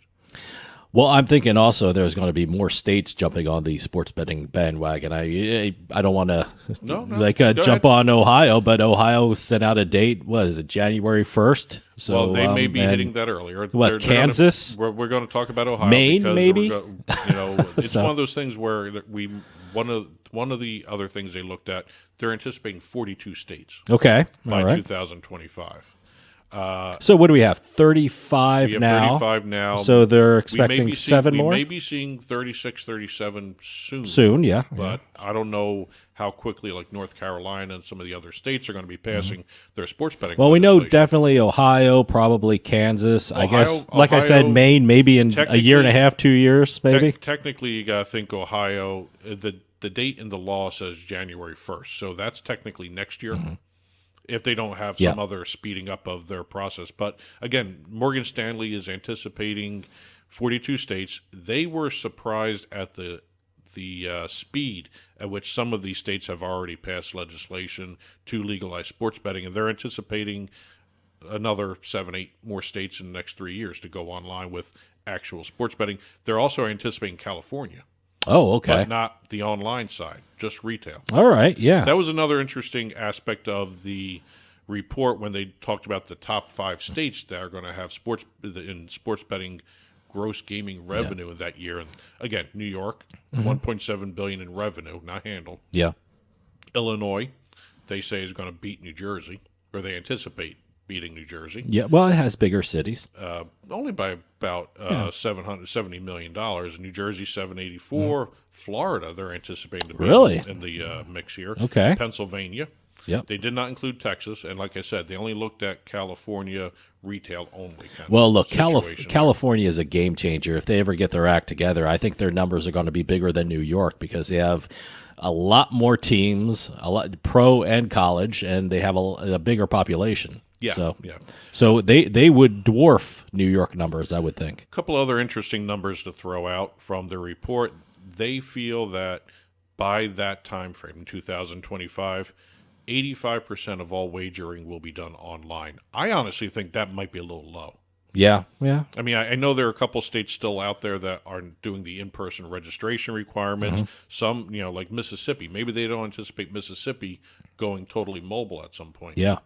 Well, I'm thinking also there's going to be more states jumping on the sports betting bandwagon. I don't want to jump on Ohio, but Ohio sent out a date. What is it, January 1st? So well, they may be hitting that earlier. What, Kansas? We're going to talk about Ohio. Maine, maybe. It's one of those things where one of the other things they looked at. They're anticipating 42 states. Okay, by 2025 so what do we have? 35 we have now. 35 now. So they're expecting 7 more. We may be seeing 36, 37 soon. Soon, yeah. But I don't know how quickly, like North Carolina and some of the other states are going to be passing their sports betting. Well, we know definitely Ohio, probably Kansas. I guess, like I said, Maine, maybe in a year and a half, 2 years, maybe. Technically, you got to think Ohio. The date in the law says January 1st, so that's technically next year. If they don't have some other speeding up of their process. But again, Morgan Stanley is anticipating 42 states. They were surprised at the speed at which some of these states have already passed legislation to legalize sports betting, and they're anticipating another 7, 8 more states in the next 3 years to go online with actual sports betting. They're also anticipating California. Oh, okay. But not the online side, just retail. All right, yeah. That was another interesting aspect of the report when they talked about the top 5 states that are going to have sports betting gross gaming revenue in that year. And again, New York, $1.7 billion in revenue, not handle. Yeah. Illinois, they say is going to beat New Jersey, or they anticipate beating New Jersey. Yeah, well, it has bigger cities. Only by about $770 million. New Jersey, $784. Florida, they're anticipating to be in the mix here. Okay. Pennsylvania. Yep. They did not include Texas, and like I said, they only looked at California retail only. Well, look, California is a game changer. If they ever get their act together, I think their numbers are going to be bigger than New York because they have a lot more teams, a lot pro and college, and they have a bigger population. Yeah, So, yeah. So they would dwarf New York numbers, I would think. A couple other interesting numbers to throw out from the report. They feel that by that time frame, in 2025, 85% of all wagering will be done online. I honestly think that might be a little low. Yeah, yeah. I mean, I know there are a couple states still out there that are doing the in-person registration requirements. Some, like Mississippi. Maybe they don't anticipate Mississippi going totally mobile at some point. Yeah.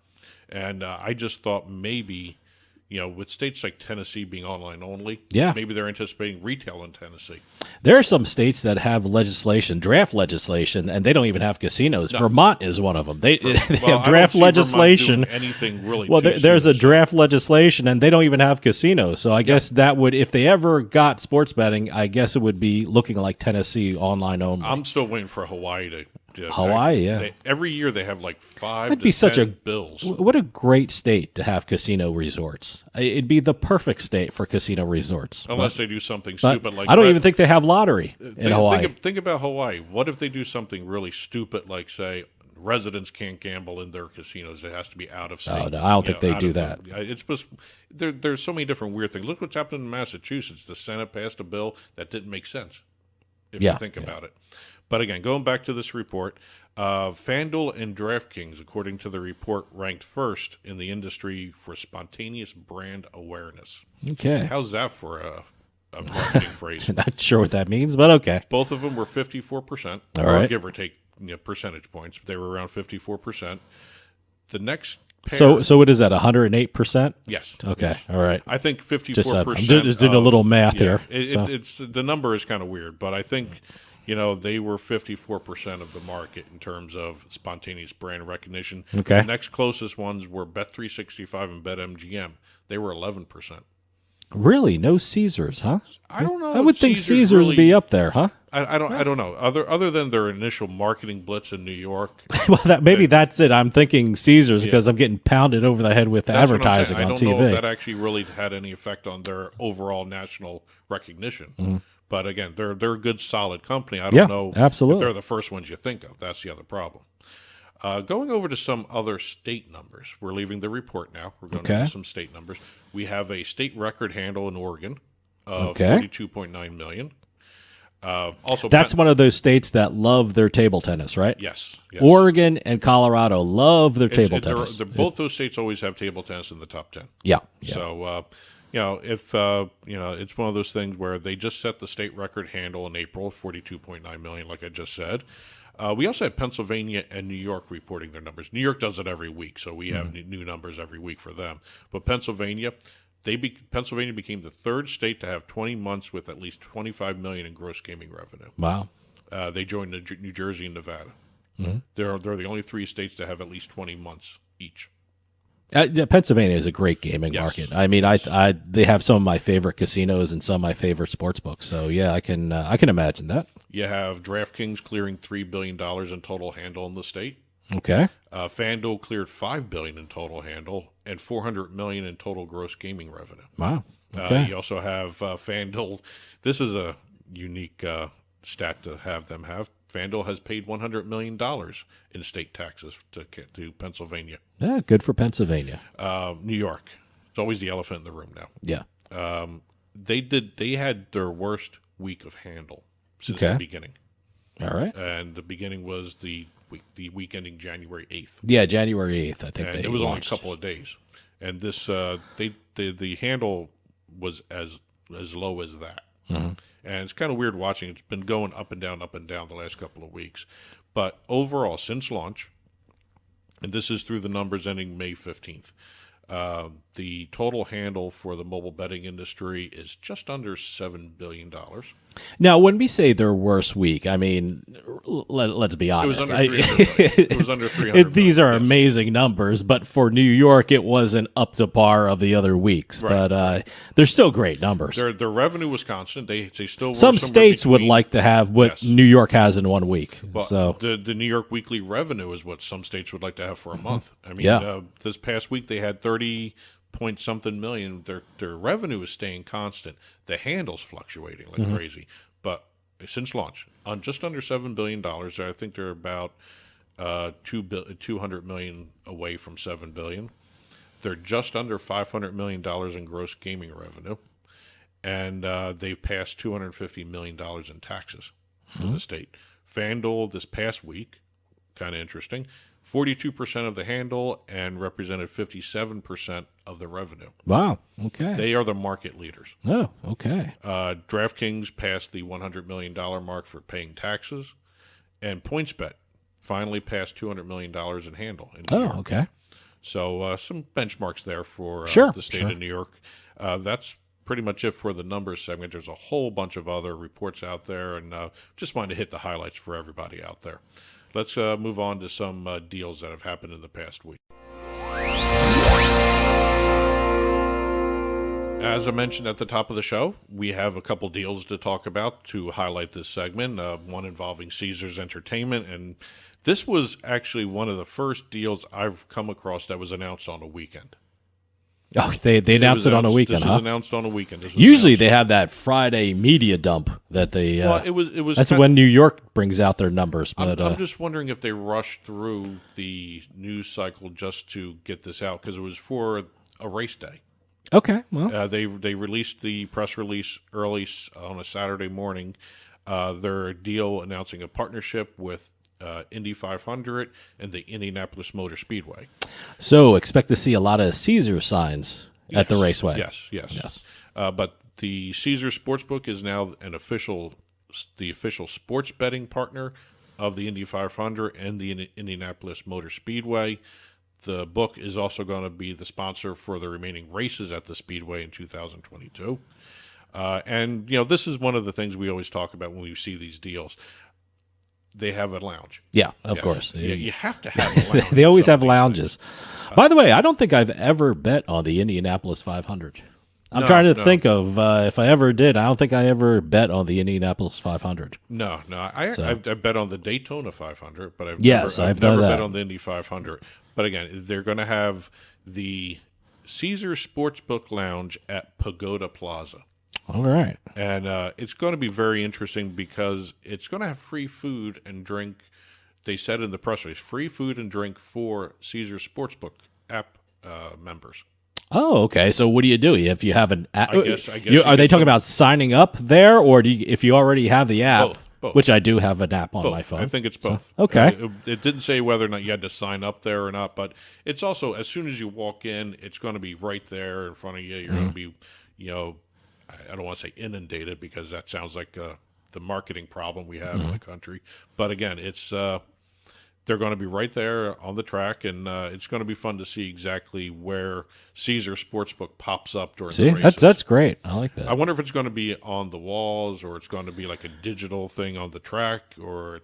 And I just thought maybe, with states like Tennessee being online only, yeah, maybe they're anticipating retail in Tennessee. There are some states that have draft legislation, and they don't even have casinos. No. Vermont is one of them. They have draft legislation. Anything really? Well, there's a draft legislation, and they don't even have casinos. So I guess that would, if they ever got sports betting, I guess it would be looking like Tennessee online only. I'm still waiting for Hawaii to. Hawaii, every year they have like 5 That'd to be 10 such a bills. What a great state to have casino resorts. It'd be the perfect state for casino resorts. Unless they do something stupid like I don't even think they have lottery in Hawaii. Think about Hawaii. What if they do something really stupid like, say, residents can't gamble in their casinos? It has to be out of state. Oh, no, I don't think they do that. It's just there's so many different weird things. Look what's happened in Massachusetts. The Senate passed a bill that didn't make sense if you think about it. But again, going back to this report, FanDuel and DraftKings, according to the report, ranked first in the industry for spontaneous brand awareness. Okay. How's that for a marketing phrase? Not sure what that means, but okay. Both of them were 54%, all right, give or take percentage points. They were around 54%. The next pair, so what is that, 108%? Yes. Okay, yes. all right. I think 54%. I'm just doing a little math here. It's the number is kind of weird, but I think they were 54% of the market in terms of spontaneous brand recognition. Okay. The next closest ones were Bet365 and BetMGM. They were 11%. Really? No Caesars, huh? I don't know. I would think Caesars would be up there, huh? I don't know. Other than their initial marketing blitz in New York. Well, maybe that's it. I'm thinking Caesars because I'm getting pounded over the head with advertising on TV. I don't know if that actually really had any effect on their overall national recognition. Mm-hmm. But again, they're a good, solid company. I don't know absolutely. if they're the first ones you think of. That's the other problem. Going over to some other state numbers. We're leaving the report now. We're going to some state numbers. We have a state record handle in Oregon of 42.9 million. Also, that's one of those states that love their table tennis, right? Yes. Oregon and Colorado love their table tennis. Both those states always have table tennis in the top 10. Yeah. So, if it's one of those things where they just set the state record handle in April, 42.9 million, like I just said. We also had Pennsylvania and New York reporting their numbers. New York does it every week, so we have new numbers every week for them. But Pennsylvania, Pennsylvania became the third state to have 20 months with at least 25 million in gross gaming revenue. Wow. They joined New Jersey and Nevada. They're the only 3 states to have at least 20 months each. Pennsylvania is a great gaming market. I mean, they have some of my favorite casinos and some of my favorite sports books. So yeah, I can imagine that. You have DraftKings clearing $3 billion in total handle in the state. Okay. FanDuel cleared $5 billion in total handle and $400 million in total gross gaming revenue. Wow. Okay. You also have FanDuel. This is a unique stat to have them have. FanDuel has paid $100 million in state taxes to Pennsylvania. Yeah, good for Pennsylvania. New York. It's always the elephant in the room now. Yeah. They had their worst week of handle since the beginning. All right. And the beginning was the week ending January 8th. Yeah, January 8th, I think. And it was only a couple of days. And this the handle was as low as that. Mm-hmm. And it's kind of weird watching. It's been going up and down the last couple of weeks. But overall, since launch, and this is through the numbers ending May 15th, the total handle for the mobile betting industry is just under $7 billion. Now, when we say their worst week, I mean, let's be honest. It was under 300 These are amazing numbers, but for New York, it wasn't up to par of the other weeks. Right. But they're still great numbers. Their revenue was constant. They still were some states would like to have what New York has in 1 week. Well, so the New York weekly revenue is what some states would like to have for a month. I mean, this past week they had 30-point-something million. Their revenue is staying constant. The handle's fluctuating like crazy. But since launch, on just under $7 billion, I think they're about $200 million away from $7 billion. They're just under $500 million in gross gaming revenue, and they've passed $250 million in taxes to the state. FanDuel this past week, kind of interesting, 42% of the handle and represented 57% of the revenue. Wow. Okay. They are the market leaders. Oh, okay. DraftKings passed the $100 million mark for paying taxes, and PointsBet finally passed $200 million in handle. Okay. So some benchmarks there for the state of New York. That's pretty much it for the numbers segment. There's a whole bunch of other reports out there, and just wanted to hit the highlights for everybody out there. Let's move on to some deals that have happened in the past week. As I mentioned at the top of the show, we have a couple deals to talk about to highlight this segment, one involving Caesars Entertainment, and this was actually one of the first deals I've come across that was announced on a weekend. Oh, they announced it on a weekend, This was announced on a weekend. Usually they have that Friday media dump that they. Well, it was. That's when New York brings out their numbers. But I'm just wondering if they rushed through the news cycle just to get this out because it was for a race day. Okay, well, they released the press release early on a Saturday morning. Their deal announcing a partnership with Indy 500 and the Indianapolis Motor Speedway. So expect to see a lot of Caesar signs at the raceway. Yes. But the Caesar Sportsbook is now the official sports betting partner of the Indy 500 and the Indianapolis Motor Speedway. The book is also going to be the sponsor for the remaining races at the Speedway in 2022. And, this is one of the things we always talk about when we see these deals. They have a lounge. Yeah, of course. Yeah, you have to have a lounge. They always have lounges. By the way, I don't think I've ever bet on the Indianapolis 500. I'm trying to think of if I ever did. I don't think I ever bet on the Indianapolis 500. No. I bet on the Daytona 500, but I've I've never done bet that. on the Indy 500. But again, they're going to have the Caesar Sportsbook Lounge at Pagoda Plaza. All right. And it's going to be very interesting because it's going to have free food and drink. They said in the press release, free food and drink for Caesar Sportsbook app members. Oh, okay. So what do you do if you have an app? I guess are they talking about signing up there, or if you already have the app? Both. Which I do have an app on my phone. I think it's both. So, okay. It didn't say whether or not you had to sign up there or not, but it's also, as soon as you walk in, it's going to be right there in front of you. You're going to be, I don't want to say inundated because that sounds like the marketing problem we have in the country. But again, it's they're going to be right there on the track, and it's going to be fun to see exactly where Caesar Sportsbook pops up during the races. That's great. I like that. I wonder if it's going to be on the walls, or it's going to be like a digital thing on the track, or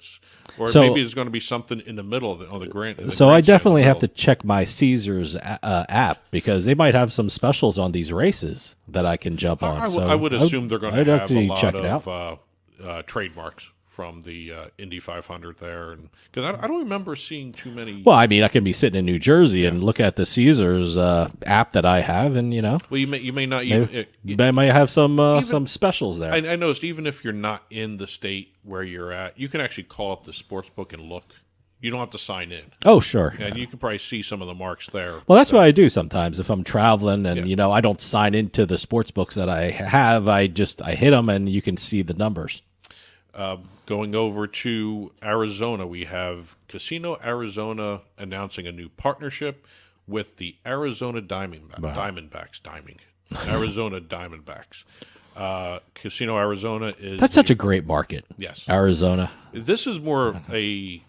maybe it's going to be something in the middle of on the grant. So I definitely have to check my Caesars app because they might have some specials on these races that I can jump on. I would assume they're going to have a lot of trademarks from the Indy 500 there, because I don't remember seeing too many. Well, I mean, I can be sitting in New Jersey and look at the Caesars app that I have, and Well, you may not. They might have some specials there. I noticed even if you're not in the state where you're at, you can actually call up the sportsbook and look. You don't have to sign in. Oh, sure. And you can probably see some of the marks there. Well, that's what I do sometimes if I'm traveling and I don't sign into the sports books that I have. I hit them and you can see the numbers. Going over to Arizona, we have Casino Arizona announcing a new partnership with the Arizona Diamondbacks. Arizona Diamondbacks. Casino Arizona is... That's such a great market. Yes. Arizona. This is more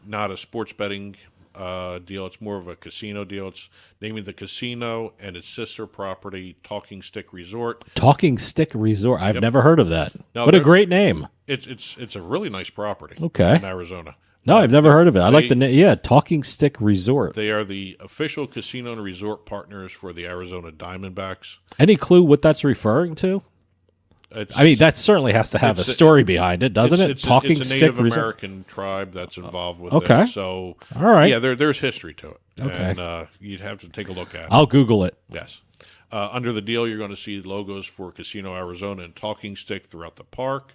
not a sports betting deal. It's more of a casino deal. It's naming the casino and its sister property, Talking Stick Resort. Talking Stick Resort. I've never heard of that. No, what a great name. It's a really nice property. Okay. In Arizona. No, I've never heard of it. I like the name. Yeah, Talking Stick Resort. They are the official casino and resort partners for the Arizona Diamondbacks. Any clue what that's referring to? I mean, that certainly has to have a story behind it, doesn't it? Talking Stick Resort. It's a Native American tribe that's involved with it. So, all right. Yeah, there's history to it. Okay. And you'd have to take a look at it. I'll Google it. Yes. Under the deal, you're going to see logos for Casino Arizona and Talking Stick throughout the park.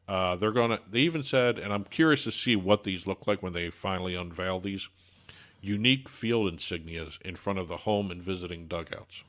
They even said, and I'm curious to see what these look like when they finally unveil these. unique field insignias in front of the home and visiting dugouts.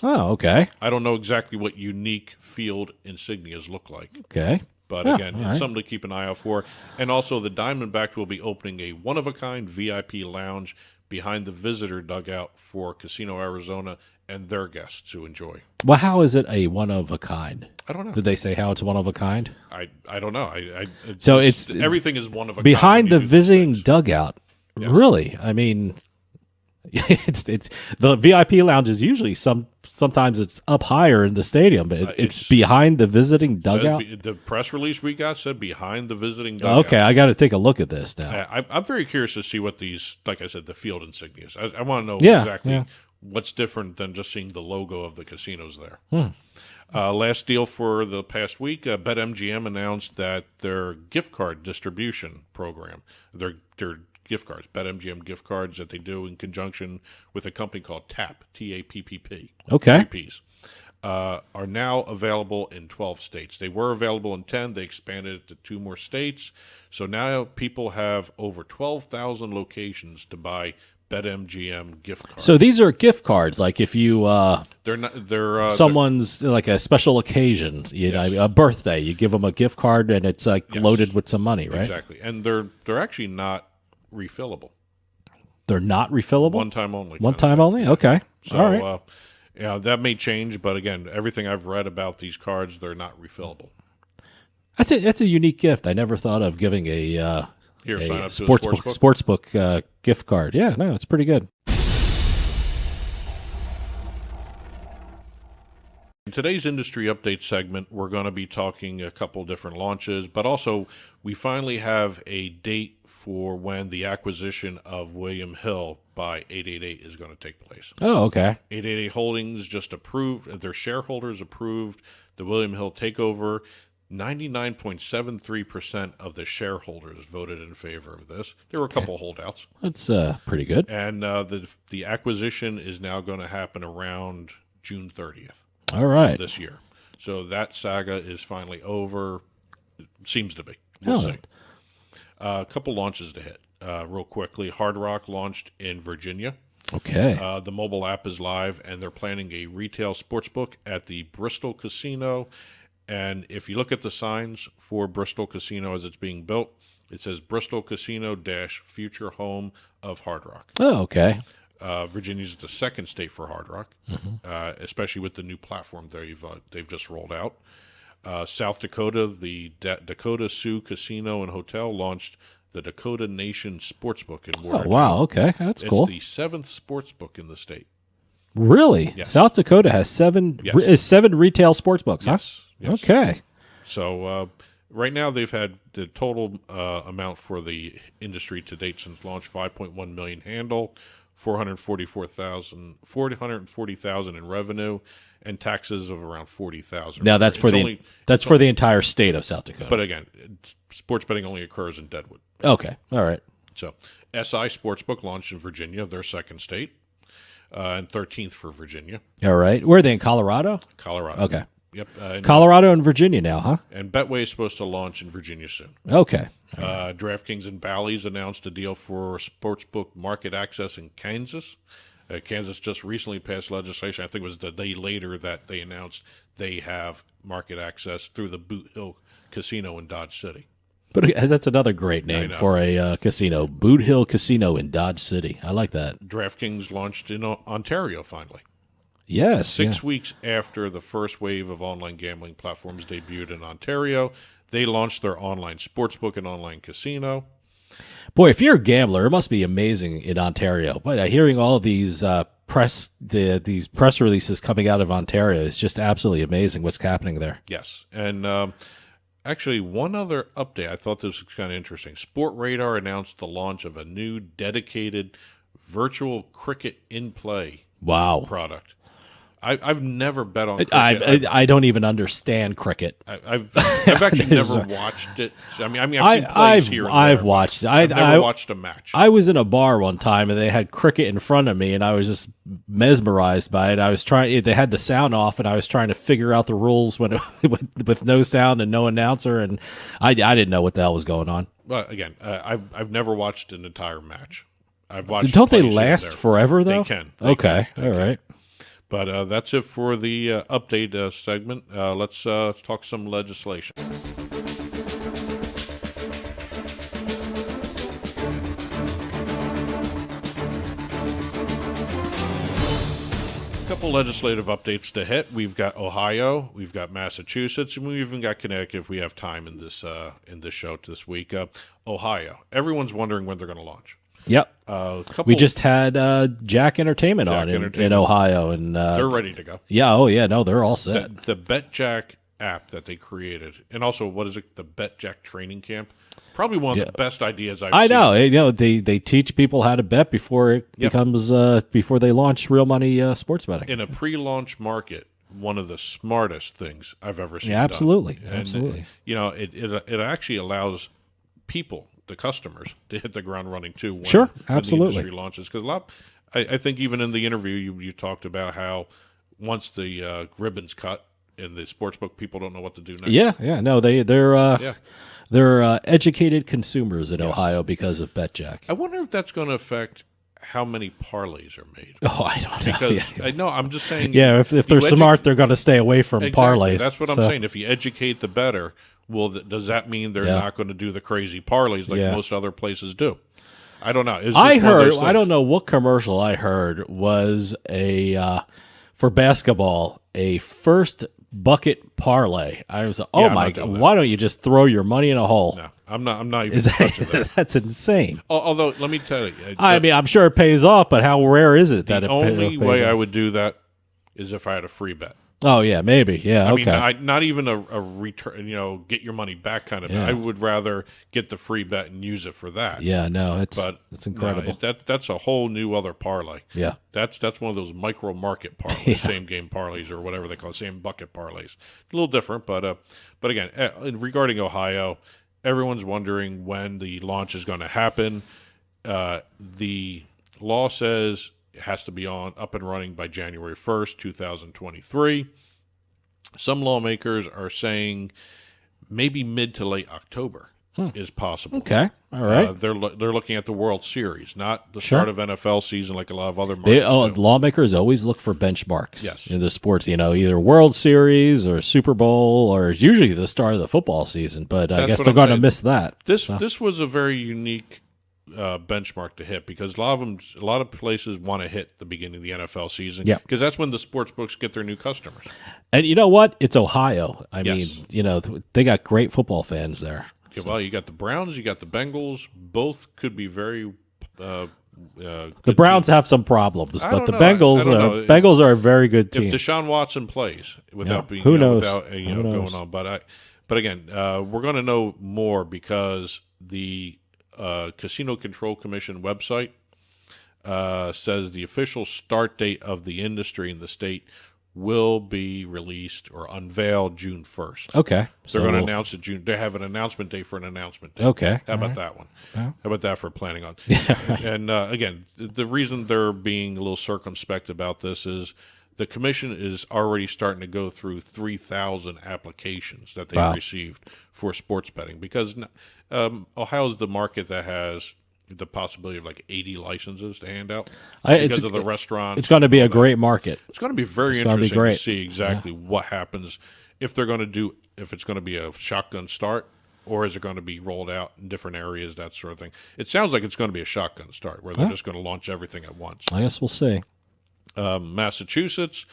Oh, okay. I don't know exactly what unique field insignias look like. Okay. But Yeah, again, all it's right. something to keep an eye out for. And also, the Diamondbacks will be opening a one-of-a-kind VIP lounge behind the visitor dugout for Casino Arizona and their guests to enjoy. Well, how is it a one of a kind? I don't know. Did they say how it's one of a kind? I don't know. So it's everything is one of a behind kind the when you do these visiting things. dugout. Yes. Really? I mean, it's the VIP lounge is usually sometimes it's up higher in the stadium, but it's behind the visiting dugout. The press release we got said behind the visiting dugout. Okay, I got to take a look at this now. I'm very curious to see what these, like I said, the field insignias. I want to know Yeah, exactly yeah. what's different than just seeing the logo of the casinos there. Hmm. Last deal for the past week, BetMGM announced that their gift card distribution program, their gift cards, BetMGM gift cards that they do in conjunction with a company called TAPP, T-A-P-P-P. Okay. 3 Ps, are now available in 12 states. They were available in 10. They expanded it to 2 more states. So now people have over 12,000 locations to buy BetMGM gift cards. So these are gift cards, like if you They're someone's like a special occasion, you know, a birthday, you give them a gift card and it's like loaded with some money, right? Exactly, and they're actually not refillable. They're not refillable. One time only. One kind of time thing. only. Okay. So, All right. yeah, that may change, but again, everything I've read about these cards, they're not refillable. That's a unique gift. I never thought of giving a Sign up to a sportsbook gift card. Yeah, no, it's pretty good. In today's industry update segment, we're going to be talking a couple different launches, but also we finally have a date for when the acquisition of William Hill by 888 is going to take place. Oh, okay. 888 Holdings just approved, their shareholders approved the William Hill takeover. 99.73% of the shareholders voted in favor of this. There were a couple holdouts. That's pretty good. And the acquisition is now going to happen around June 30th. All right. This year. So that saga is finally over. It seems to be. We'll see. A couple launches to hit. Real quickly, Hard Rock launched in Virginia. Okay. The mobile app is live, and they're planning a retail sportsbook at the Bristol Casino. And if you look at the signs for Bristol Casino as it's being built, it says Bristol Casino - future home of Hard Rock. Oh, okay. Virginia's the second state for Hard Rock, especially with the new platform they've just rolled out. South Dakota, the Dakota Sioux Casino and Hotel launched the Dakota Nation Sportsbook in Watertown. Oh, wow. Okay. That's cool. It's the 7th sportsbook in the state. Really? Yes. South Dakota has 7 retail sportsbooks, huh? Yes. Okay. So right now they've had the total amount for the industry to date since launch, 5.1 million handle, 440,000 in revenue, and taxes of around 40,000. Now that's for the entire state of South Dakota. But again, sports betting only occurs in Deadwood. Okay. All right. So SI Sportsbook launched in Virginia, their second state, and 13th for Virginia. All right. Where are they, in Colorado? Colorado. Okay. Yep. Colorado and Virginia now, huh? And Betway is supposed to launch in Virginia soon. Okay. DraftKings and Bally's announced a deal for sportsbook market access in Kansas. Kansas just recently passed legislation. I think it was the day later that they announced they have market access through the Boot Hill Casino in Dodge City. But that's another great name for a casino. Boot Hill Casino in Dodge City. I like that. DraftKings launched in Ontario finally. Yes. 6 weeks after the first wave of online gambling platforms debuted in Ontario, they launched their online sportsbook and online casino. Boy, if you're a gambler, it must be amazing in Ontario. But hearing all of these these press releases coming out of Ontario is just absolutely amazing what's happening there. Yes, and actually, one other update. I thought this was kind of interesting. Sport Radar announced the launch of a new dedicated virtual cricket in-play product. I've never bet on cricket. I don't even understand cricket. I've actually never watched it. I mean, I've seen plays here and there. I've watched it. I've never watched a match. I was in a bar one time and they had cricket in front of me and I was just mesmerized by it. I was trying. They had the sound off and I was trying to figure out the rules when with no sound and no announcer, and I didn't know what the hell was going on. Well, again, I've never watched an entire match. I've watched. Don't they last forever though? They can. Okay, all right. But that's it for the update segment. Let's talk some legislation. Couple legislative updates to hit. We've got Ohio, we've got Massachusetts, and we even got Connecticut if we have time in this show this week. Ohio. Everyone's wondering when they're going to launch. Yep. We just had Jack Entertainment in Ohio, and they're ready to go. Yeah. Oh, yeah. No, they're all set. The BetJack app that they created, and also what is it? The BetJack training camp. Probably one of the best ideas I've seen. I know. You know, they teach people how to bet before it becomes before they launch real money sports betting. In a pre-launch market, one of the smartest things I've ever seen. Yeah, absolutely. Done. Absolutely. You know, it actually allows people, the customers, to hit the ground running too. When, sure, absolutely. When the industry launches, because I think even in the interview you talked about how once the ribbon's cut in the sportsbook, people don't know what to do next. Yeah. No, they're educated consumers in Ohio because of BetJack. I wonder if that's going to affect how many parlays are made. Oh, I don't know. Because I know, I'm just saying. Yeah, if they're smart, they're going to stay away from parlays. That's what I'm saying. If you educate the bettor, does that mean they're not going to do the crazy parlays like most other places do? I don't know. I don't know what commercial I heard was for basketball, a first bucket parlay. I was like, my God, why don't you just throw your money in a hole? No, I'm not even touching that. That's insane. Although, let me tell you. I mean, I'm sure it pays off, but how rare is it that it pays off? The only way I would do that is if I had a free bet. Oh, yeah, maybe. Yeah, okay. I mean, not even a return, get your money back kind of bet. I would rather get the free bet and use it for that. Yeah, no, it's incredible. No, that's a whole new other parlay. Yeah. That's one of those micro market parlays, same game parlays or whatever they call it, same bucket parlays. A little different, but again, regarding Ohio, everyone's wondering when the launch is going to happen. The law says it has to be up and running by January 1st, 2023. Some lawmakers are saying maybe mid to late October is possible. Okay, all right. They're looking at the World Series, not the start of NFL season like a lot of other markets do. Lawmakers always look for benchmarks in the sports, either World Series or Super Bowl or usually the start of the football season, but I guess they're going to miss that. This was a very unique benchmark to hit because a lot of places want to hit the beginning of the NFL season because that's when the sports books get their new customers. And you know what? It's Ohio. I mean, they got great football fans there. Yeah, well, you got the Browns, you got the Bengals. Both could be very. The Browns have some problems, but the Bengals are a very good team. If Deshaun Watson plays without being who knows going on, but again, we're going to know more because the Casino Control Commission website says the official start date of the industry in the state will be released or unveiled June 1st. Okay. They're going to announce it June. They have an announcement date for an announcement date. Okay. How about that one? Yeah. How about that for planning on? Yeah. And again, the reason they're being a little circumspect about this is the commission is already starting to go through 3,000 applications that they've received for sports betting because Ohio is the market that has the possibility of like 80 licenses to hand out because of the restaurants. It's going to be a great market. It's going to be very interesting to see exactly what happens if they're going to do, if it's going to be a shotgun start or is it going to be rolled out in different areas, that sort of thing. It sounds like it's going to be a shotgun start where they're just going to launch everything at once. I guess we'll see. Massachusetts,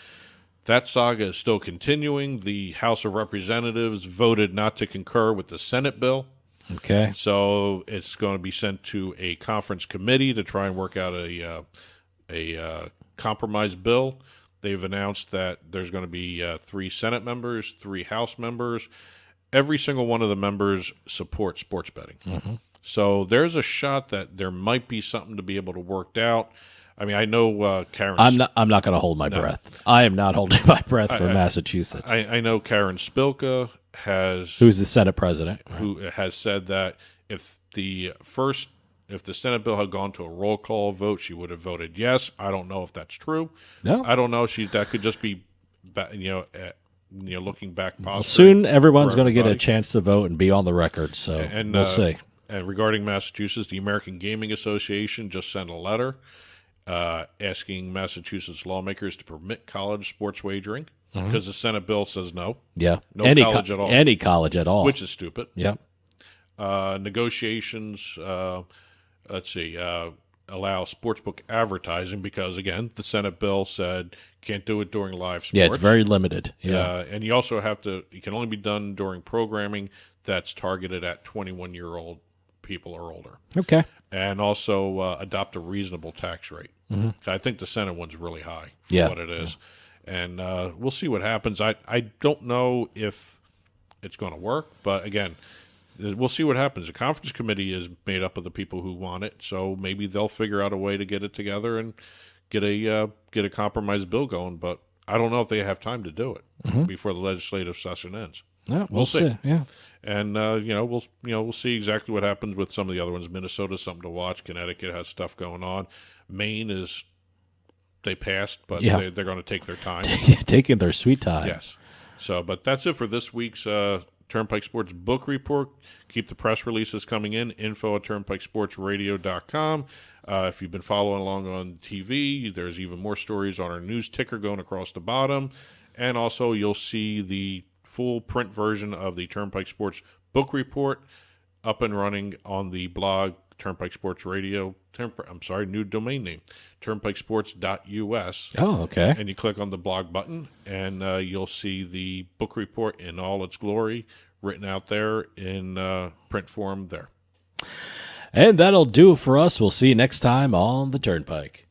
that saga is still continuing. The House of Representatives voted not to concur with the Senate bill. Okay. So it's going to be sent to a conference committee to try and work out a compromise bill. They've announced that there's going to be 3 Senate members, 3 House members. Every single one of the members support sports betting. Mm-hmm. So there's a shot that there might be something to be able to work out. I mean, I know Karen. I'm not going to hold my breath. I am not holding my breath for Massachusetts. I know Karen Spilka who's the Senate president, who has said that if the Senate bill had gone to a roll call vote, she would have voted yes. I don't know if that's true. No, I don't know. That could just be, looking back. Well, soon everyone's going to get a chance to vote and be on the record. So we'll see. And regarding Massachusetts, the American Gaming Association just sent a letter asking Massachusetts lawmakers to permit college sports wagering because the Senate bill says no. Yeah. No any college at all. Any college at all. Which is stupid. Yeah. Negotiations, let's see, allow sportsbook advertising because, again, the Senate bill said can't do it during live sports. Yeah, it's very limited. Yeah. And you also it can only be done during programming that's targeted at 21-year-old people or older. Okay. And also adopt a reasonable tax rate. I think the Senate one's really high for what it is. Yeah. And we'll see what happens. I don't know if it's going to work, but again, we'll see what happens. The conference committee is made up of the people who want it, so maybe they'll figure out a way to get it together and get a compromise bill going. But I don't know if they have time to do it before the legislative session ends. Yeah, we'll see. Yeah, and we'll see exactly what happens with some of the other ones. Minnesota's something to watch. Connecticut has stuff going on. Maine they passed, but they're going to take their time, taking their sweet time. Yes. So, but that's it for this week's Turnpike Sports book report. Keep the press releases coming in. info@turnpikesportsradio.com. If you've been following along on TV, there's even more stories on our news ticker going across the bottom. And also, you'll see the full print version of the Turnpike Sports book report up and running on the blog Turnpike Sports Radio. New domain name, turnpikesports.us. Oh, okay. And you click on the blog button, and you'll see the book report in all its glory written out there in print form there. And that'll do it for us. We'll see you next time on the Turnpike.